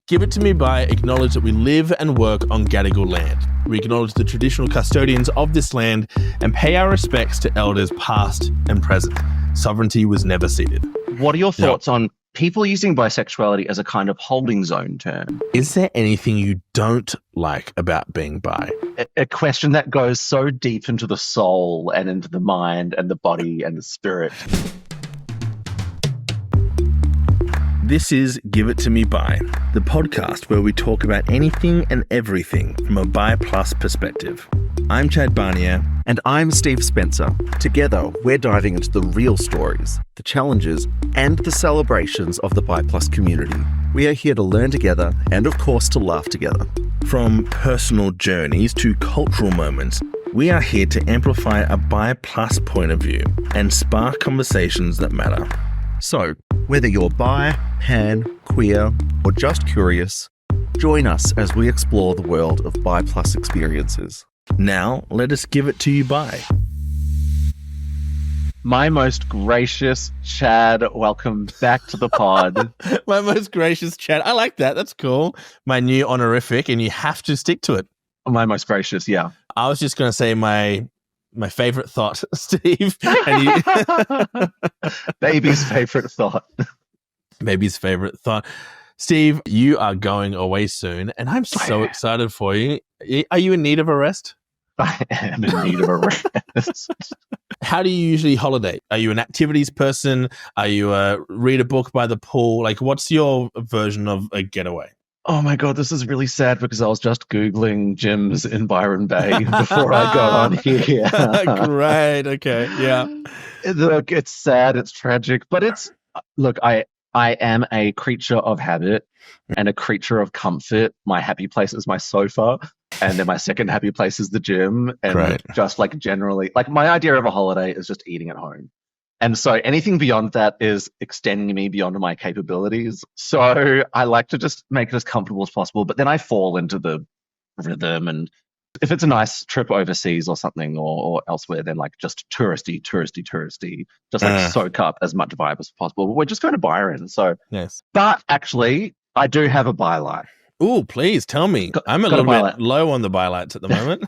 Give It To Me By acknowledge that we live and work on Gadigal land. We acknowledge the traditional custodians of this land and pay our respects to elders past and present. Sovereignty was never ceded. What are your thoughts on people using bisexuality as a kind of holding zone term? Is there anything you don't like about being bi? A question that goes so deep into the soul and into the mind and the body and the spirit. This is Give It To Me Bi, the podcast where we talk about anything and everything from a bi plus perspective. I'm Chad Barnier. And I'm Steve Spencer. Together, we're diving into the real stories, the challenges, and the celebrations of the bi plus community. We are here to learn together and, of course, to laugh together. From personal journeys to cultural moments, we are here to amplify a bi plus point of view and spark conversations that matter. So, whether you're bi, pan, queer, or just curious, join us as we explore the world of bi plus experiences. Now, let us give it to you bi. My most gracious Chad, welcome back to the pod. My most gracious Chad. I like that. That's cool. My new honorific, and you have to stick to it. My most gracious, yeah. I was just going to say my favorite thought, Steve. And Baby's favorite thought. Baby's favorite thought. Steve, you are going away soon, and I'm so excited for you. Are you in need of a rest? I am in need of a rest. How do you usually holiday? Are you an activities person? Are you read a book by the pool? Like, what's your version of a getaway? Oh my God, this is really sad because I was just Googling gyms in Byron Bay before I got on here. Great. Okay. Yeah. Look, it's sad. It's tragic. But I am a creature of habit and a creature of comfort. My happy place is my sofa. And then my second happy place is the gym. And Great. Just like generally, like my idea of a holiday is just eating at home. And so anything beyond that is extending me beyond my capabilities. So I like to just make it as comfortable as possible, but then I fall into the rhythm. And if it's a nice trip overseas or something or elsewhere, then like just touristy, just like soak up as much vibe as possible. But we're just going to Byron. So, yes. But actually, I do have a bi life. Oh, please tell me. I'm a little bit low on the bi lights at the moment.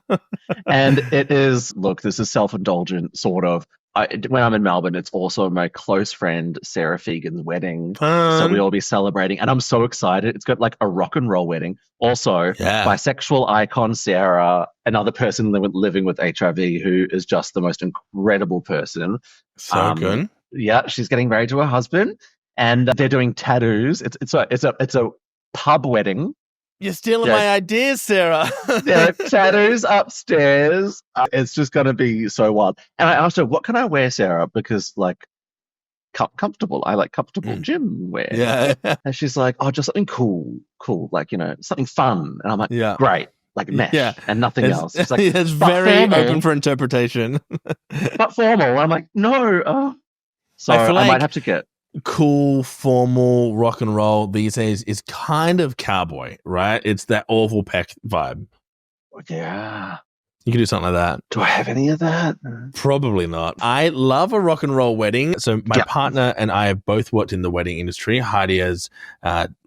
And it is, look, this is self-indulgent, sort of. When I'm in Melbourne, it's also my close friend Sarah Fegan's wedding. So we'll be celebrating. And I'm so excited. It's got like a rock and roll wedding. Also, bisexual icon Sarah, another person living with HIV who is just the most incredible person. So good. Yeah, she's getting married to her husband. And they're doing tattoos. It's a pub wedding. You're stealing my ideas, Sarah. There are tattoos upstairs. It's just going to be so wild. And I asked her, what can I wear, Sarah? Because, like, comfortable. I like comfortable gym wear. Yeah. And she's like, oh, just something cool. Like, something fun. And I'm like, great. Like mesh and nothing else. It's like, it's very formal. Open for interpretation. But formal. And I'm like, no. So I might have to get cool, formal rock and roll these days is kind of cowboy, right? It's that Orville Peck vibe. Yeah. You can do something like that. Do I have any of that? Probably not. I love a rock and roll wedding. So my partner and I have both worked in the wedding industry. Heidi has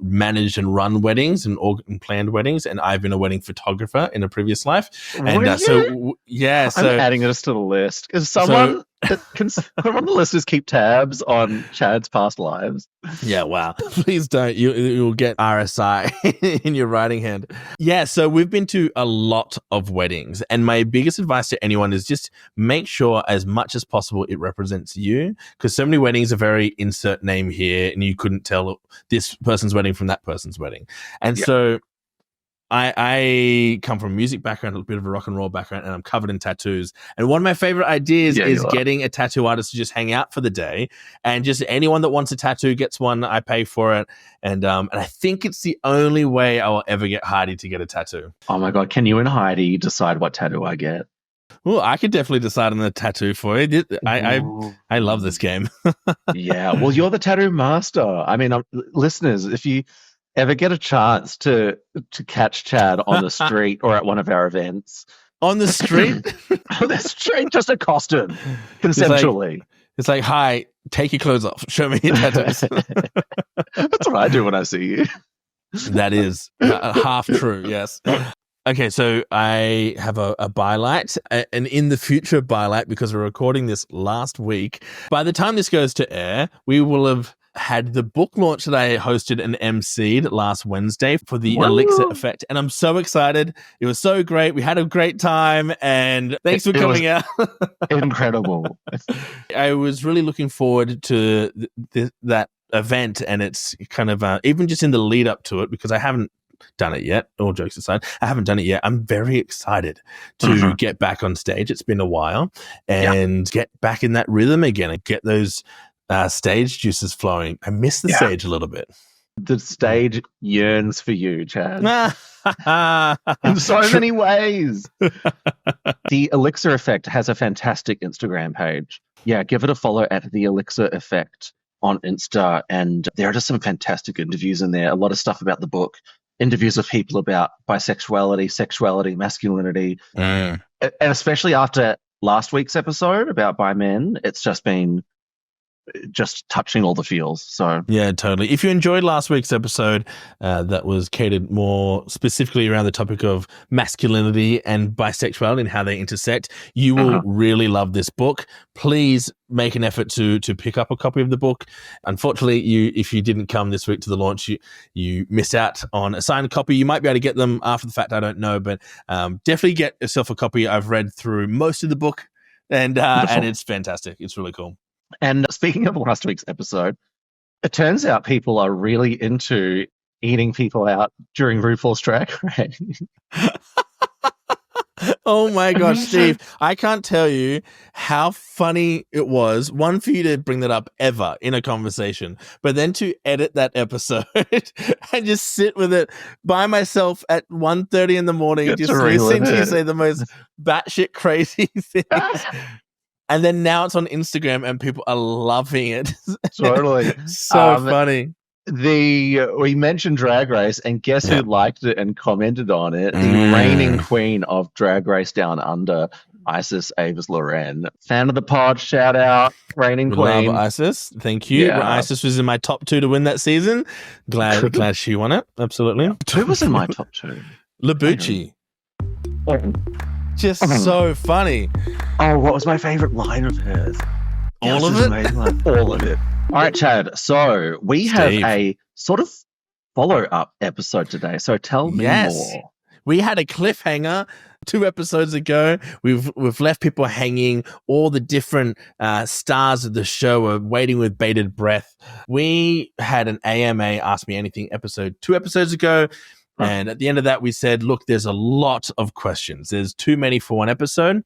managed and run weddings and planned weddings, and I've been a wedding photographer in a previous life. And I'm adding this to the list. Is someone on the listeners keep tabs on Chad's past lives? Yeah, wow. Please don't. You'll get RSI in your writing hand. Yeah, so we've been to a lot of weddings, and my biggest advice to anyone is just make sure as much as possible it represents you, because so many weddings are very insert name here, and you couldn't tell this person's wedding from that person's wedding. And so I come from a music background, a bit of a rock and roll background, and I'm covered in tattoos. And one of my favorite ideas is getting a tattoo artist to just hang out for the day, and just anyone that wants a tattoo gets one. I pay for it, and I think it's the only way I will ever get Heidi to get a tattoo. Oh my God! Can you and Heidi decide what tattoo I get? Well, I could definitely decide on the tattoo for you. I love this game. Yeah, well, you're the tattoo master. I mean, listeners, if you ever get a chance to catch Chad on the street or at one of our events. On the street? On the street, just accost him consensually. It's like, hi, take your clothes off. Show me your tattoos. That's what I do when I see you. That is half true, yes. Okay, so I have a bylight, and in the future bylight, because we're recording this last week, by the time this goes to air, we will have had the book launch that I hosted and emceed last Wednesday for the Elixir Effect, and I'm so excited. It was so great. We had a great time, and thanks for coming out. Incredible. I was really looking forward to that event, and it's kind of even just in the lead up to it, because I haven't done it yet. All jokes aside, I haven't done it yet. I'm very excited to get back on stage. It's been a while, and get back in that rhythm again and get those stage juices flowing. I miss the stage a little bit. The stage yearns for you, Chad. In so many ways. The Elixir Effect has a fantastic Instagram page. Yeah, give it a follow at the Elixir Effect on Insta, and there are just some fantastic interviews in there. A lot of stuff about the book, interviews with people about bisexuality, sexuality, masculinity, and especially after last week's episode about bi men, it's just been touching all the feels. So yeah, totally. If you enjoyed last week's episode, that was catered more specifically around the topic of masculinity and bisexuality and how they intersect, you will really love this book. Please make an effort to pick up a copy of the book. Unfortunately, if you didn't come this week to the launch, you missed out on a signed copy. You might be able to get them after the fact, I don't know, but definitely get yourself a copy. I've read through most of the book, and it's fantastic. It's really cool. And speaking of last week's episode, it turns out people are really into eating people out during RuPaul's Drag Race. Oh my gosh, Steve, I can't tell you how funny it was, one, for you to bring that up ever in a conversation, but then to edit that episode and just sit with it by myself at 1:30 in the morning, just listening to you say the most batshit crazy things. And then now it's on Instagram and people are loving it. Totally. So funny. We mentioned Drag Race, and guess who liked it and commented on it? The reigning queen of Drag Race Down Under, Isis Avis Loren. Fan of the pod, shout out, reigning queen. Love Isis. Thank you. Yeah. Isis was in my top 2 to win that season. Glad she won it. Absolutely. Who was in my top 2? Labucci. Just so funny. Oh, what was my favorite line of hers? All of it? All of it. All right, Chad. So we have a sort of follow-up episode today. So tell me more. We had a cliffhanger 2 episodes ago. We've left people hanging. All the different stars of the show are waiting with bated breath. We had an AMA Ask Me Anything episode 2 episodes ago. And at the end of that, we said, look, there's a lot of questions. There's too many for one episode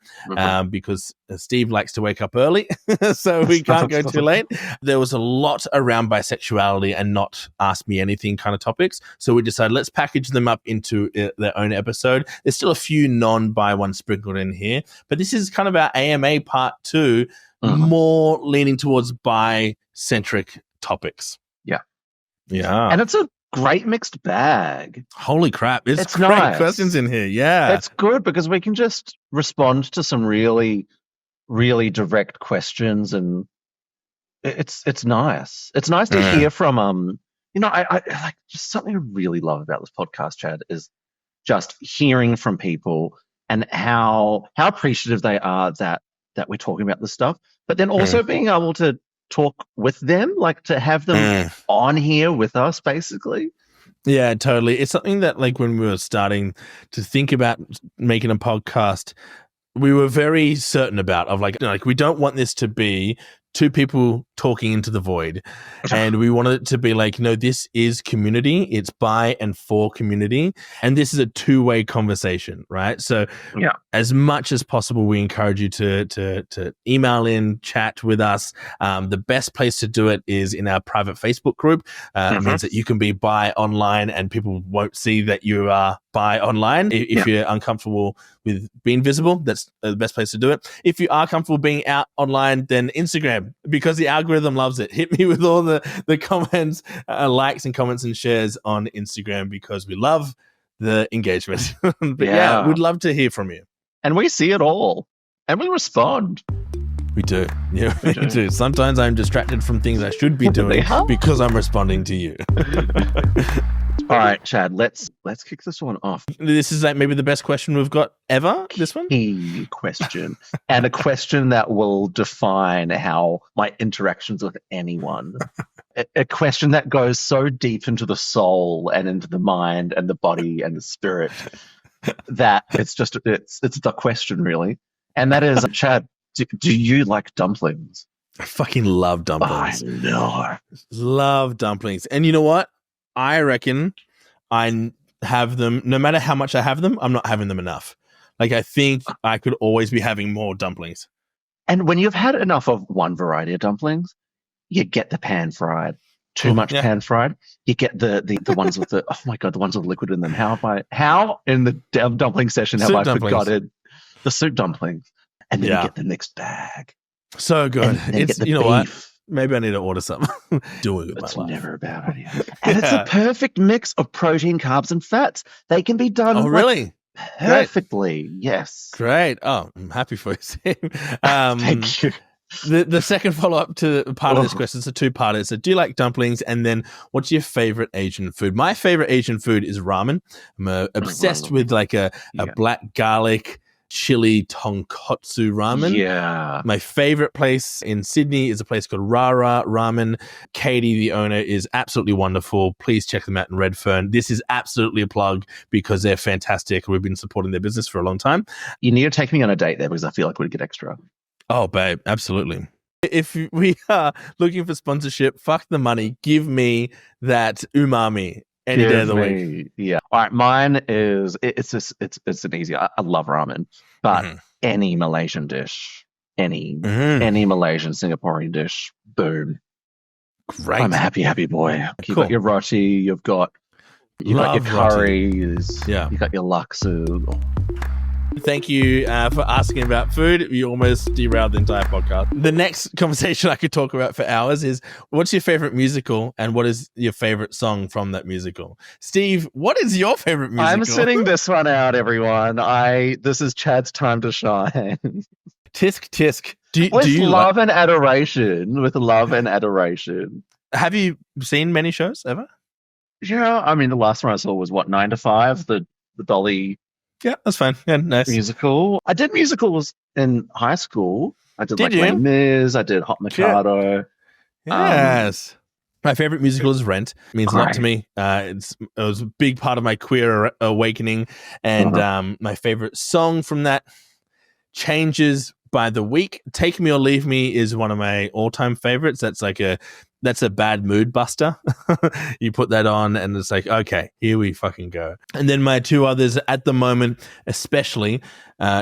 because Steve likes to wake up early, so we can't go too late. There was a lot around bisexuality and not Ask Me Anything kind of topics. So we decided, let's package them up into their own episode. There's still a few non-bi ones sprinkled in here, but this is kind of our AMA part 2, more leaning towards bi-centric topics. Yeah. Yeah. And it's a great mixed bag. Holy crap. It's great nice. Questions in here. Yeah. It's good because we can just respond to some really, really direct questions, and it's nice. It's nice to hear from I like, just something I really love about this podcast, Chad, is just hearing from people and how appreciative they are that we're talking about this stuff, but then also being able to talk with them, like to have them on here with us, basically. Yeah, totally. It's something that, like, when we were starting to think about making a podcast, we were very certain about, of like we don't want this to be 2 people talking into the void. And we wanted it to be like, no, this is community. It's by and for community. And this is a 2-way conversation, right? So as much as possible, we encourage you to email in, chat with us. The best place to do it is in our private Facebook group. It means that you can be bi online and people won't see that you are bi online. If you're uncomfortable with being visible, that's the best place to do it. If you are comfortable being out online, then Instagram, because the algorithm loves it. Hit me with all the comments, likes and comments and shares on Instagram, because we love the engagement. But we'd love to hear from you. And we see it all. And we respond. We do. Yeah, we do. Sometimes I'm distracted from things I should be doing because I'm responding to you. All right, Chad, let's kick this one off. This is like maybe the best question we've got ever, this one? Key question. And a question that will define how my interactions with anyone. A question that goes so deep into the soul and into the mind and the body and the spirit that it's the question, really. And that is, Chad, do you like dumplings? I fucking love dumplings. I know. Love dumplings. And you know what? I reckon I have them, no matter how much I have them, I'm not having them enough. Like, I think I could always be having more dumplings. And when you've had enough of one variety of dumplings, you get the pan fried. Too much pan fried. You get the ones with the, oh my God, the ones with liquid in them. How in the dumpling session have I forgotten the soup dumplings? And then you get the mixed bag. So good. It's, you know what? Maybe I need to order some. Doing it. It's never a bad idea. And it's a perfect mix of protein, carbs, and fats. They can be done. Oh, really? Perfectly. Great. Yes. Great. Oh, I'm happy for you, Steve. Thank you. The second follow-up to part of this question is a two-parter. So do you like dumplings? And then what's your favorite Asian food? My favorite Asian food is ramen. I'm obsessed with like a black garlic chili tonkotsu ramen. Yeah. My favorite place in Sydney is a place called Rara Ramen. Katie, the owner, is absolutely wonderful. Please check them out in Redfern. This is absolutely a plug because they're fantastic. We've been supporting their business for a long time. You need to take me on a date there because I feel like we'd get extra. Oh, babe, absolutely. If we are looking for sponsorship, fuck the money. Give me that umami any day of the week. Yeah. All right. Mine is it's an easy. I love ramen, but any Malaysian dish, any Malaysian Singaporean dish, boom. Great. I'm a happy boy. You've got your roti. You've got your curries. Yeah. You got your laksu. Thank you for asking about food. You almost derailed the entire podcast. The next conversation I could talk about for hours is what's your favorite musical and what is your favorite song from that musical? Steve, what is your favorite musical? I'm sitting this one out, everyone. This is Chad's time to shine. Tisk tisk. With love and adoration. Have you seen many shows ever? Yeah, I mean the last one I saw was 9 to 5, the Dolly. Yeah, that's fine. Yeah, nice. Musical. I did musicals in high school. I did Les Mis. I did Hot Mikado. Yes. My favorite musical is Rent. It means a lot to me. It was a big part of my queer awakening. And my favorite song from that changes by the week. Take Me or Leave Me is one of my all-time favorites. That's a bad mood buster. You put that on and it's like, okay, here we fucking go. And then my two others at the moment, especially,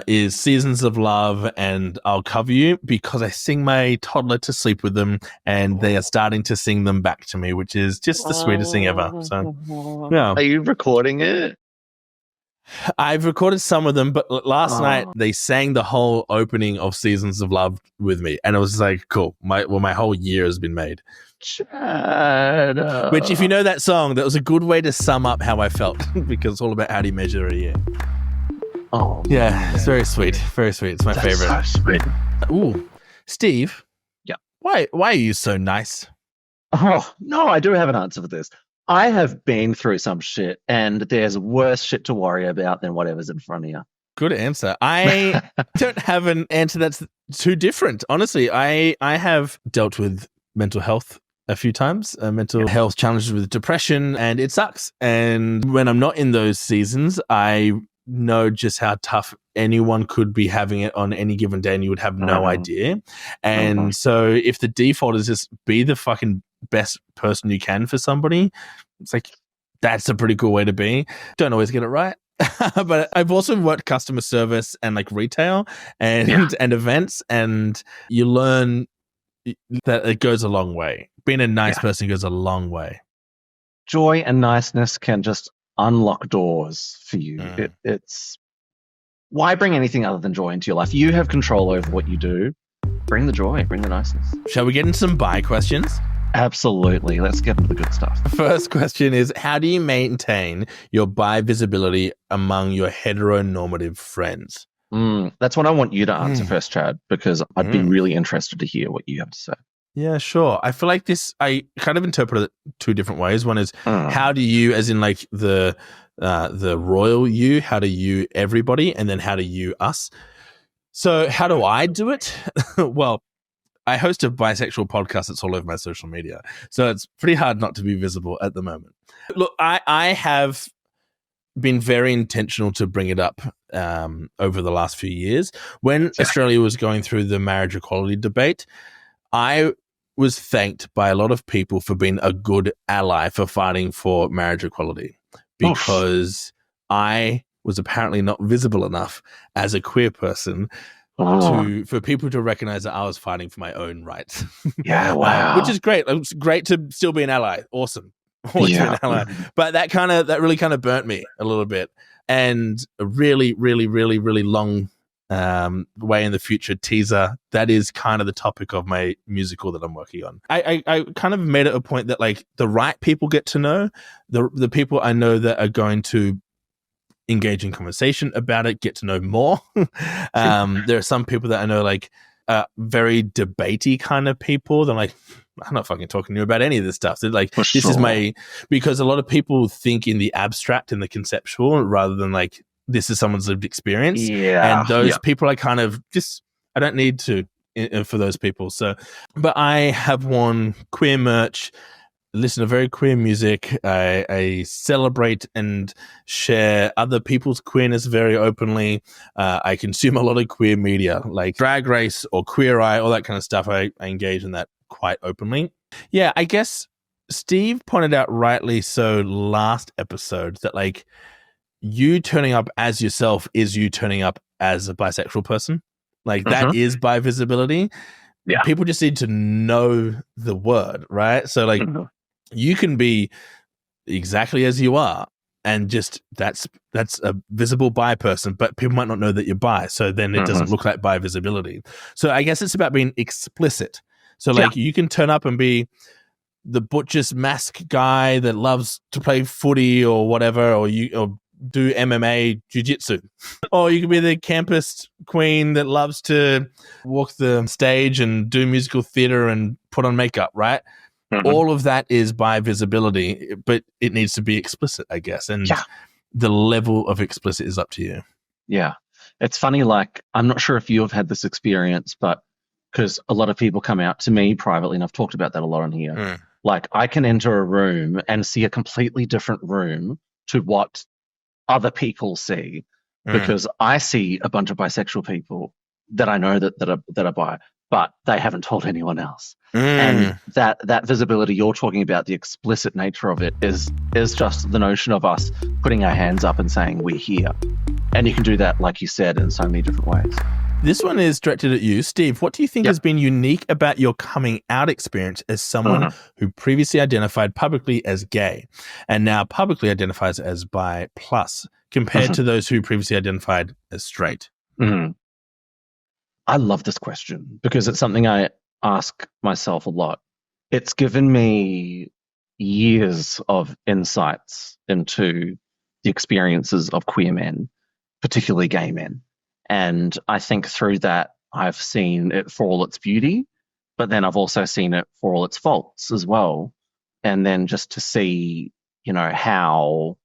is Seasons of Love and I'll Cover You, because I sing my toddler to sleep with them and they are starting to sing them back to me, which is just the sweetest thing ever. So, yeah. Are you recording it? I've recorded some of them, but last night they sang the whole opening of Seasons of Love with me, and it was like, cool. My whole year has been made. Chad. Which, if you know that song, that was a good way to sum up how I felt, because it's all about how do you measure a year. Oh, yeah, man. It's very sweet. Very sweet. It's my favorite. So sweet. Ooh, Steve. Yeah. Why are you so nice? Oh no, I do have an answer for this. I have been through some shit, and there's worse shit to worry about than whatever's in front of you. Good answer. I don't have an answer that's too different. Honestly, I have dealt with mental health a few times, mental health challenges with depression, and it sucks. And when I'm not in those seasons, I know just how tough anyone could be having it on any given day, and you would have no idea. And so if the default is just be the fucking best person you can for somebody, it's like, that's a pretty cool way to be. Don't always get it right. But I've also worked customer service and like retail and events, and you learn that it goes a long way. Being a nice person goes a long way. Joy and niceness can just unlock doors for you. It's why bring anything other than joy into your life? You have control over what you do. Bring the joy, bring the niceness. Shall we get into some bi questions? Absolutely. Let's get into the good stuff. First question is, how do you maintain your bi visibility among your heteronormative friends? That's what I want you to answer first, Chad, because I'd be really interested to hear what you have to say. Yeah, sure. I feel like I kind of interpret it two different ways. One is how do you, as in like the royal you, how do you everybody, and then how do you us? So how do I do it? Well, I host a bisexual podcast that's all over my social media. So it's pretty hard not to be visible at the moment. Look, I have been very intentional to bring it up over the last few years. When Australia was going through the marriage equality debate, I was thanked by a lot of people for being a good ally for fighting for marriage equality because I was apparently not visible enough as a queer person for people to recognize that I was fighting for my own rights. Yeah, wow. Which is great. It's great to still be an ally. Awesome. Always be an ally. But that really kind of burnt me a little bit. And a really, really, really, really long way in the future teaser, that is kind of the topic of my musical that I'm working on. I kind of made it a point that like the right people get to know, the people I know that are going to engage in conversation about it, get to know more. There are some people that I know like very debatey kind of people. They're like, I'm not fucking talking to you about any of this stuff. They're like, is because a lot of people think in the abstract and the conceptual rather than like, this is someone's lived experience. Yeah. And those people I kind of I don't need to for those people. So, but I have worn queer merch, listen to very queer music. I celebrate and share other people's queerness very openly. I consume a lot of queer media like Drag Race or Queer Eye, all that kind of stuff. I engage in that quite openly. Yeah, I guess Steve pointed out rightly so last episode that like you turning up as yourself is you turning up as a bisexual person. Like that is bi visibility. Yeah. People just need to know the word, right? So like you can be exactly as you are and just that's a visible bi person, but people might not know that you're bi. So then it doesn't look like bi visibility. So I guess it's about being explicit. So like you can turn up and be the butcher's mask guy that loves to play footy or whatever, or do MMA jiu-jitsu. Or you could be the campus queen that loves to walk the stage and do musical theater and put on makeup, right? All of that is bi visibility, but it needs to be explicit, I guess. And the level of explicit is up to you. Yeah. It's funny, like, I'm not sure if you have had this experience, but because a lot of people come out to me privately, and I've talked about that a lot on here. Like, I can enter a room and see a completely different room to what other people see, because I see a bunch of bisexual people that I know that are bi, but they haven't told anyone else. And that visibility you're talking about, the explicit nature of it, is just the notion of us putting our hands up and saying we're here. And you can do that, like you said, in so many different ways. This one is directed at you, Steve. What do you think has been unique about your coming out experience as someone who previously identified publicly as gay and now publicly identifies as bi plus compared to those who previously identified as straight? I love this question because it's something I ask myself a lot. It's given me years of insights into the experiences of queer men, particularly gay men. And I think through that, I've seen it for all its beauty, but then I've also seen it for all its faults as well. And then just to see, how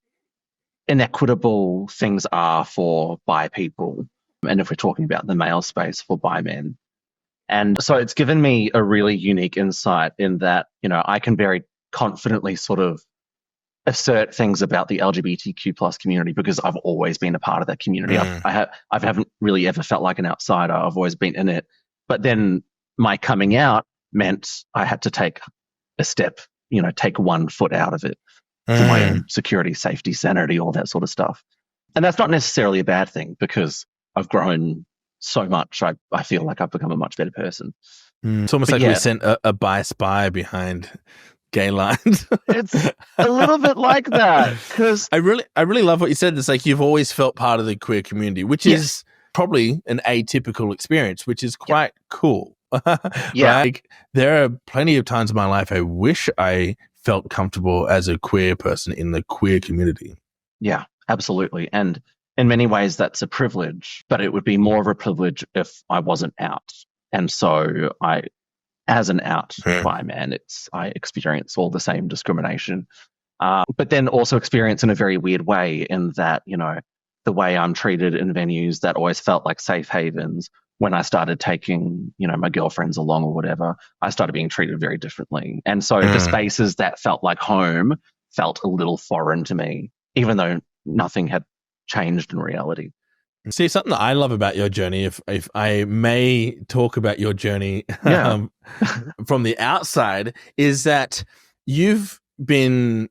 inequitable things are for bi people. And if we're talking about the male space for bi men. And so it's given me a really unique insight in that, I can very confidently sort of assert things about the LGBTQ plus community because I've always been a part of that community. I haven't really ever felt like an outsider. I've always been in it. But then my coming out meant I had to take a step, take 1 foot out of it for my own security, safety, sanity, all that sort of stuff. And that's not necessarily a bad thing because I've grown so much. I feel like I've become a much better person. It's almost we sent a bi spy behind gay lines. It's a little bit like that because I really love what you said. It's like you've always felt part of the queer community, which is probably an atypical experience, which is quite cool. Like, there are plenty of times in my life I wish I felt comfortable as a queer person in the queer community. Yeah, absolutely. And in many ways that's a privilege, but it would be more of a privilege if I wasn't out. And so I as an out bi man, I experience all the same discrimination. But then also experience in a very weird way in that, the way I'm treated in venues that always felt like safe havens, when I started taking, my girlfriends along or whatever, I started being treated very differently. And so the spaces that felt like home felt a little foreign to me, even though nothing had changed in reality. See, something that I love about your journey, if I may talk about your journey from the outside, is that you've been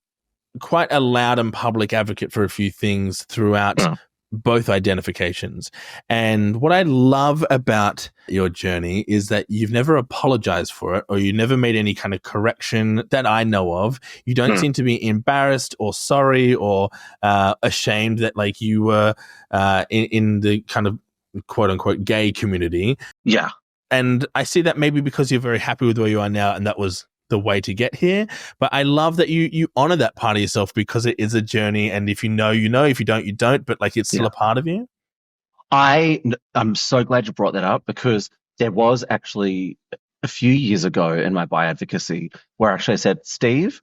quite a loud and public advocate for a few things throughout both identifications. And what I love about your journey is that you've never apologized for it, or you never made any kind of correction that I know of. You don't seem to be embarrassed or sorry or ashamed that like you were in the kind of quote unquote gay community. Yeah. And I see that maybe because you're very happy with where you are now, and that was the way to get here. But I love that you honor that part of yourself, because it is a journey, and if you know, if you don't, you don't, but like it's still a part of you. I'm so glad you brought that up, because there was actually a few years ago in my bi advocacy where actually I said, Steve,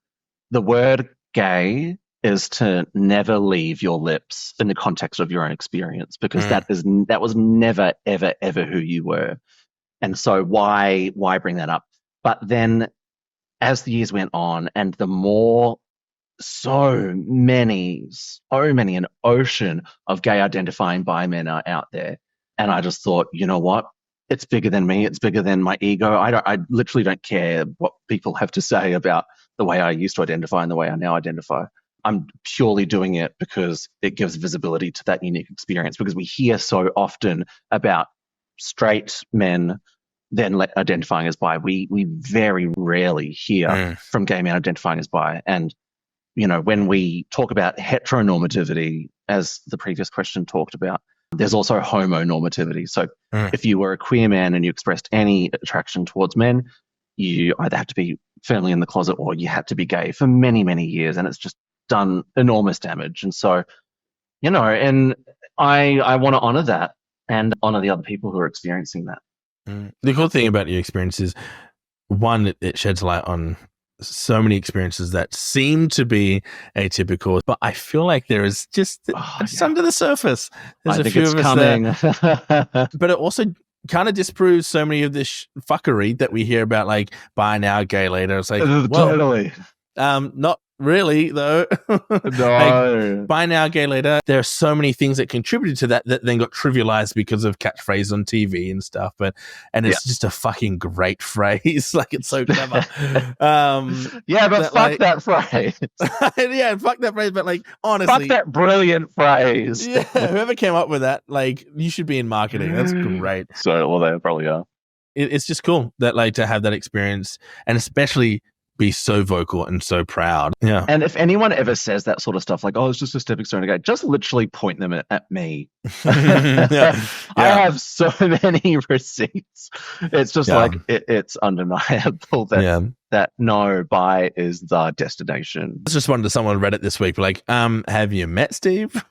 the word gay is to never leave your lips in the context of your own experience, because that was never, ever, ever who you were. And so why bring that up? But then as the years went on, and the more, so many, an ocean of gay identifying bi men are out there. And I just thought, you know what? It's bigger than me. It's bigger than my ego. I literally don't care what people have to say about the way I used to identify and the way I now identify. I'm purely doing it because it gives visibility to that unique experience, because we hear so often about straight men then identifying as bi. We very rarely hear from gay men identifying as bi. And, when we talk about heteronormativity, as the previous question talked about, there's also homonormativity. So if you were a queer man and you expressed any attraction towards men, you either have to be firmly in the closet or you had to be gay for many, many years. And it's just done enormous damage. And so, and I want to honor that and honor the other people who are experiencing that. The cool thing about your experience is, one, it sheds light on so many experiences that seem to be atypical, but I feel like there is just under the surface. There's I a think few it's of us coming. There. But it also kind of disproves so many of this fuckery that we hear about, like bi now, gay later. It's like, totally. Not really, though. No. Like, by now, gay later, there are so many things that contributed to that then got trivialized because of catchphrases on TV and stuff. And it's just a fucking great phrase. Like, it's so clever. But fuck that phrase. Yeah, fuck that phrase. But like, honestly, fuck that brilliant phrase. Yeah, whoever came up with that, like, you should be in marketing. That's great. So, well, they probably are. It's just cool that, like, to have that experience, and especially be so vocal and so proud. Yeah. And if anyone ever says that sort of stuff, like, oh, it's just a stepping stone to gay, just literally point them at me. I have so many receipts. It's just like, it's undeniable that no, bi is the destination. I just wondered to someone read it this week, like, have you met Steve?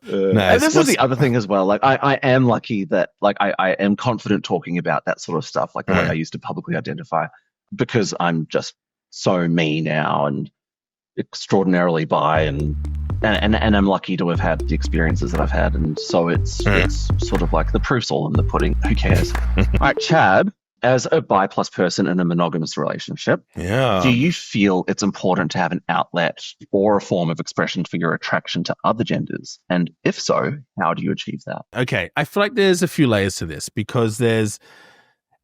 And this is the other thing as well. Like, I am lucky that, like, I am confident talking about that sort of stuff, like the way I used to publicly identify, because I'm just so me now and extraordinarily bi, and I'm lucky to have had the experiences that I've had. And so it's sort of like the proof's all in the pudding. Who cares? All right, Chad, as a bi plus person in a monogamous relationship, do you feel it's important to have an outlet or a form of expression for your attraction to other genders? And if so, how do you achieve that? Okay, I feel like there's a few layers to this, because there's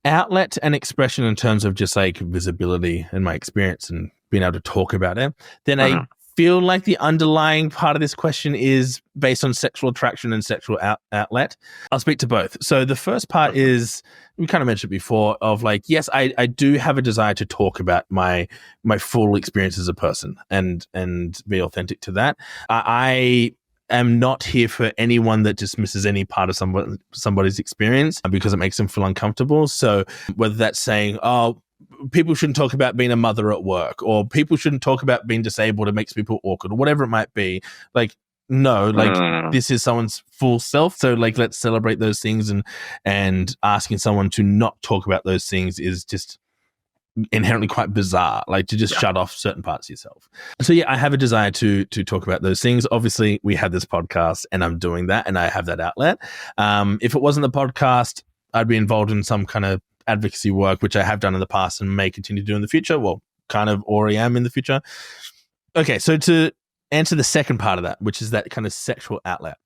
outlet and expression in terms of just like visibility and my experience and being able to talk about it. Then I feel like the underlying part of this question is based on sexual attraction and sexual outlet. I'll speak to both. So the first part is, we kind of mentioned before, of like, yes, I do have a desire to talk about my full experience as a person and be authentic to that. I am not here for anyone that dismisses any part of somebody's experience because it makes them feel uncomfortable. So whether that's saying, oh, people shouldn't talk about being a mother at work, or people shouldn't talk about being disabled, it makes people awkward, or whatever it might be. Like, no, like this is someone's full self. So like, let's celebrate those things, and asking someone to not talk about those things is just inherently quite bizarre, like to just shut off certain parts of yourself. So yeah, I have a desire to talk about those things. Obviously, we have this podcast and I'm doing that and I have that outlet. If it wasn't the podcast, I'd be involved in some kind of advocacy work, which I have done in the past and may continue to do in the future. Well, kind of already am in the future. Okay, so to answer the second part of that, which is that kind of sexual outlet,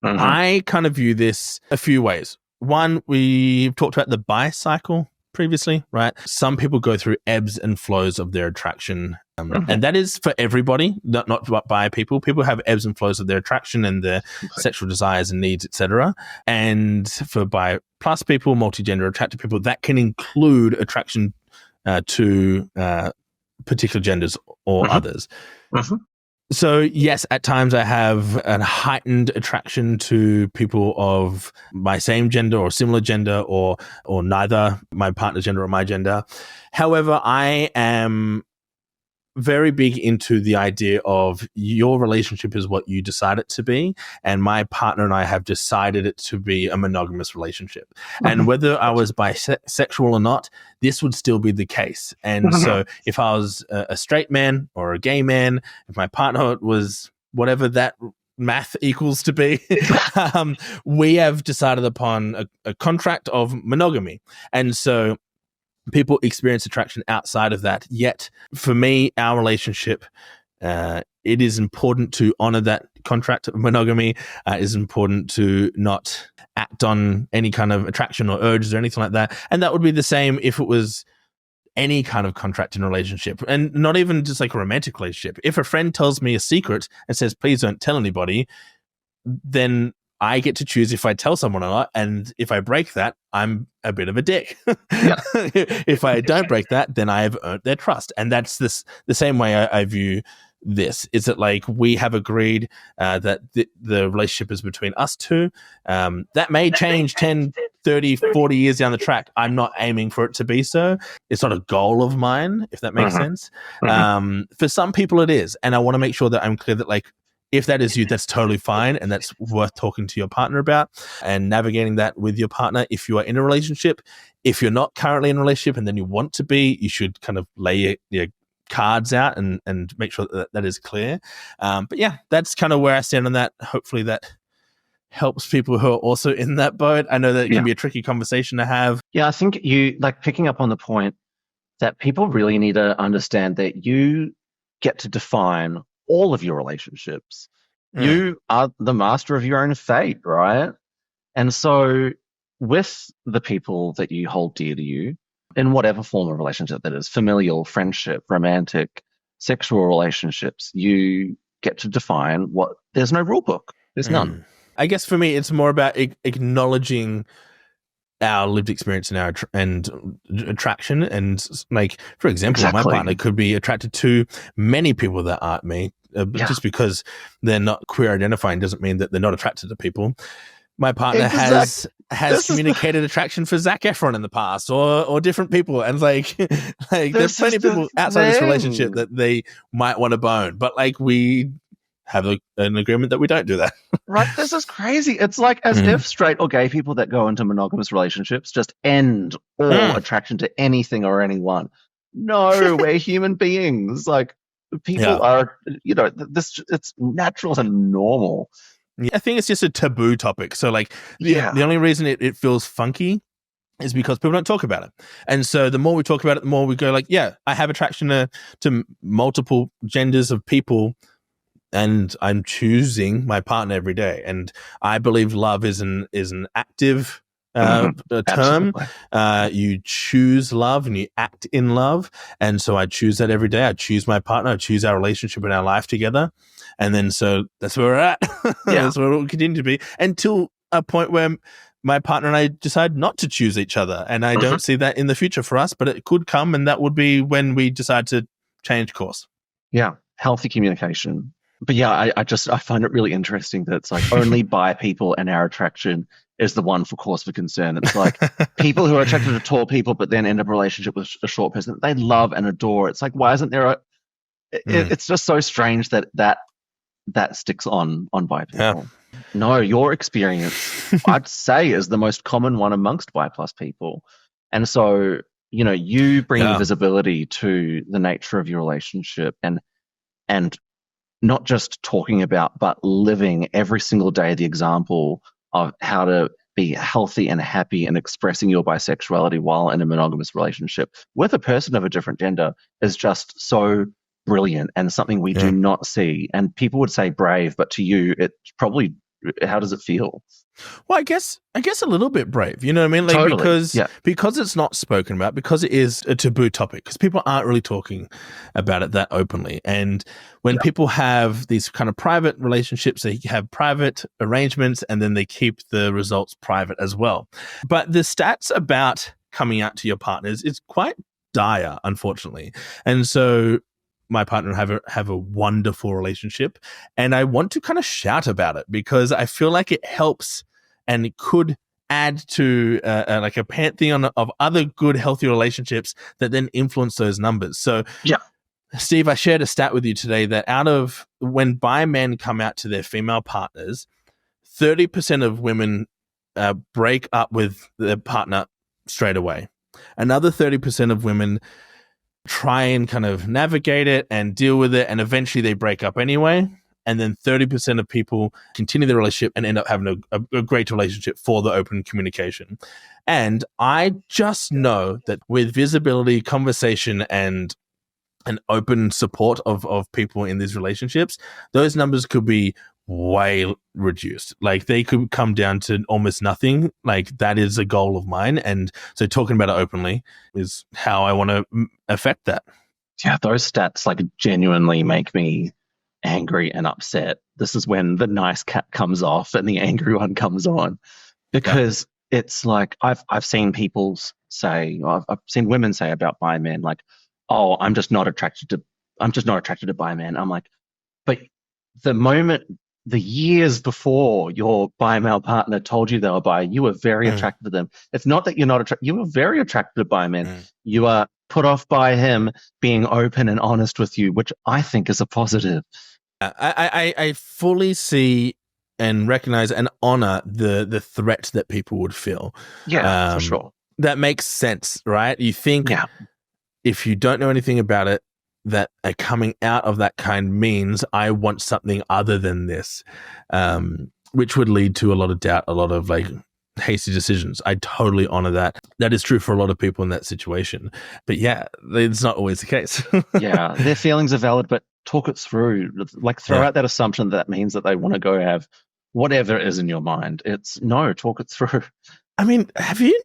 I kind of view this a few ways. One, we've talked about the bi-cycle previously, right? Some people go through ebbs and flows of their attraction. And that is for everybody, not bi people. People have ebbs and flows of their attraction and their sexual desires and needs, etc. And for bi plus people, multi-gender attracted people, that can include attraction to particular genders or others. So yes, at times I have a heightened attraction to people of my same gender or similar gender or neither my partner's gender or my gender. However, I am very big into the idea of your relationship is what you decide it to be, and my partner and I have decided it to be a monogamous relationship. And whether I was bisexual or not, this would still be the case. And so if I was a straight man or a gay man, if my partner was whatever that math equals to be, we have decided upon a contract of monogamy. And so people experience attraction outside of that. Yet, for me, our relationship, it is important to honor that contract of monogamy. It is important to not act on any kind of attraction or urges or anything like that. And that would be the same if it was any kind of contract in a relationship, and not even just like a romantic relationship. If a friend tells me a secret and says, please don't tell anybody, then I get to choose if I tell someone or not. And if I break that, I'm a bit of a dick. If I don't break that, then I have earned their trust. And that's the same way I view this. Is that like we have agreed that the relationship is between us two. That may change 10, 30, 40 years down the track. I'm not aiming for it to be so. It's not a goal of mine, if that makes sense. For some people it is. And I want to make sure that I'm clear that like, if that is you, that's totally fine. And that's worth talking to your partner about and navigating that with your partner. If you are in a relationship, if you're not currently in a relationship and then you want to be, you should kind of lay your cards out and make sure that is clear. But yeah, that's kind of where I stand on that. Hopefully that helps people who are also in that boat. I know that it can be a tricky conversation to have. Yeah, I think you like picking up on the point that people really need to understand that you get to define all of your relationships. You are the master of your own fate, right? And so with the people that you hold dear to you, in whatever form of relationship that is, familial, friendship, romantic, sexual relationships, you get to define there's no rule book. There's none. I guess for me, it's more about acknowledging our lived experience and our attraction. And like, for example, my partner could be attracted to many people that aren't me. Just because they're not queer identifying doesn't mean that they're not attracted to people. My partner has communicated attraction for Zac Efron in the past or different people. And like there's plenty of people outside this relationship that they might want to bone. But like we have an agreement that we don't do that. Right. This is crazy. It's like as if straight or gay people that go into monogamous relationships just end all attraction to anything or anyone. No, we're human beings. Like people are, it's natural and normal. Yeah, I think it's just a taboo topic. So like the only reason it feels funky is because people don't talk about it. And so the more we talk about it, the more we go like, yeah, I have attraction to multiple genders of people, and I'm choosing my partner every day. And I believe love is an active term. You choose love and you act in love. And so I choose that every day. I choose my partner. I choose our relationship and our life together. And then so that's where we're at. That's where we'll continue to be until a point where my partner and I decide not to choose each other. And I don't see that in the future for us, but it could come. And that would be when we decide to change course. Yeah. Healthy communication. But yeah, I find it really interesting that it's like only bi people and our attraction is the one for cause for concern. It's like people who are attracted to tall people but then end up in a relationship with a short person they love and adore. It's like, why isn't there it's just so strange that that sticks on bi people. No, your experience, I'd say, is the most common one amongst bi plus people. And so, you bring visibility to the nature of your relationship and not just talking about, but living every single day the example of how to be healthy and happy and expressing your bisexuality while in a monogamous relationship with a person of a different gender is just so brilliant and something we do not see. And people would say brave, but to you, it's probably, how does it feel? Well, I guess a little bit brave. You know what I mean? Like, totally. because it's not spoken about, because it is a taboo topic, because people aren't really talking about it that openly. And when people have these kind of private relationships, they have private arrangements, and then they keep the results private as well. But the stats about coming out to your partners is quite dire, unfortunately. And so my partner have a wonderful relationship, and I want to kind of shout about it because I feel like it helps and it could add to like a pantheon of other good, healthy relationships that then influence those numbers. So, Steve, I shared a stat with you today that out of when bi men come out to their female partners, 30% of women break up with their partner straight away. Another 30% of women try and kind of navigate it and deal with it, and eventually they break up anyway. And then 30% of people continue the relationship and end up having a great relationship for the open communication. And I just know that with visibility, conversation, and an open support of people in these relationships, those numbers could be way reduced. Like, they could come down to almost nothing. Like, that is a goal of mine. And so talking about it openly is how I want to affect that. Yeah, those stats like genuinely make me angry and upset. This is when the nice cat comes off and the angry one comes on, because it's like I've seen people say, I've seen women say about bi men, like, oh, I'm just not attracted to bi men. I'm like, but the years before your bi male partner told you they were bi, you were very attracted to them. It's not that you're not attracted. You were very attracted to bi men. You are put off by him being open and honest with you, which I think is a positive. I fully see and recognize and honor the threat that people would feel. Yeah, for sure. That makes sense, right? You think if you don't know anything about it, that a coming out of that kind means I want something other than this, which would lead to a lot of doubt, a lot of like hasty decisions. I totally honor that. That is true for a lot of people in that situation. But yeah, it's not always the case. Yeah, their feelings are valid, but talk it through. Like, throw out that assumption that means that they want to go have whatever is in your mind. It's no, talk it through. I mean, have you?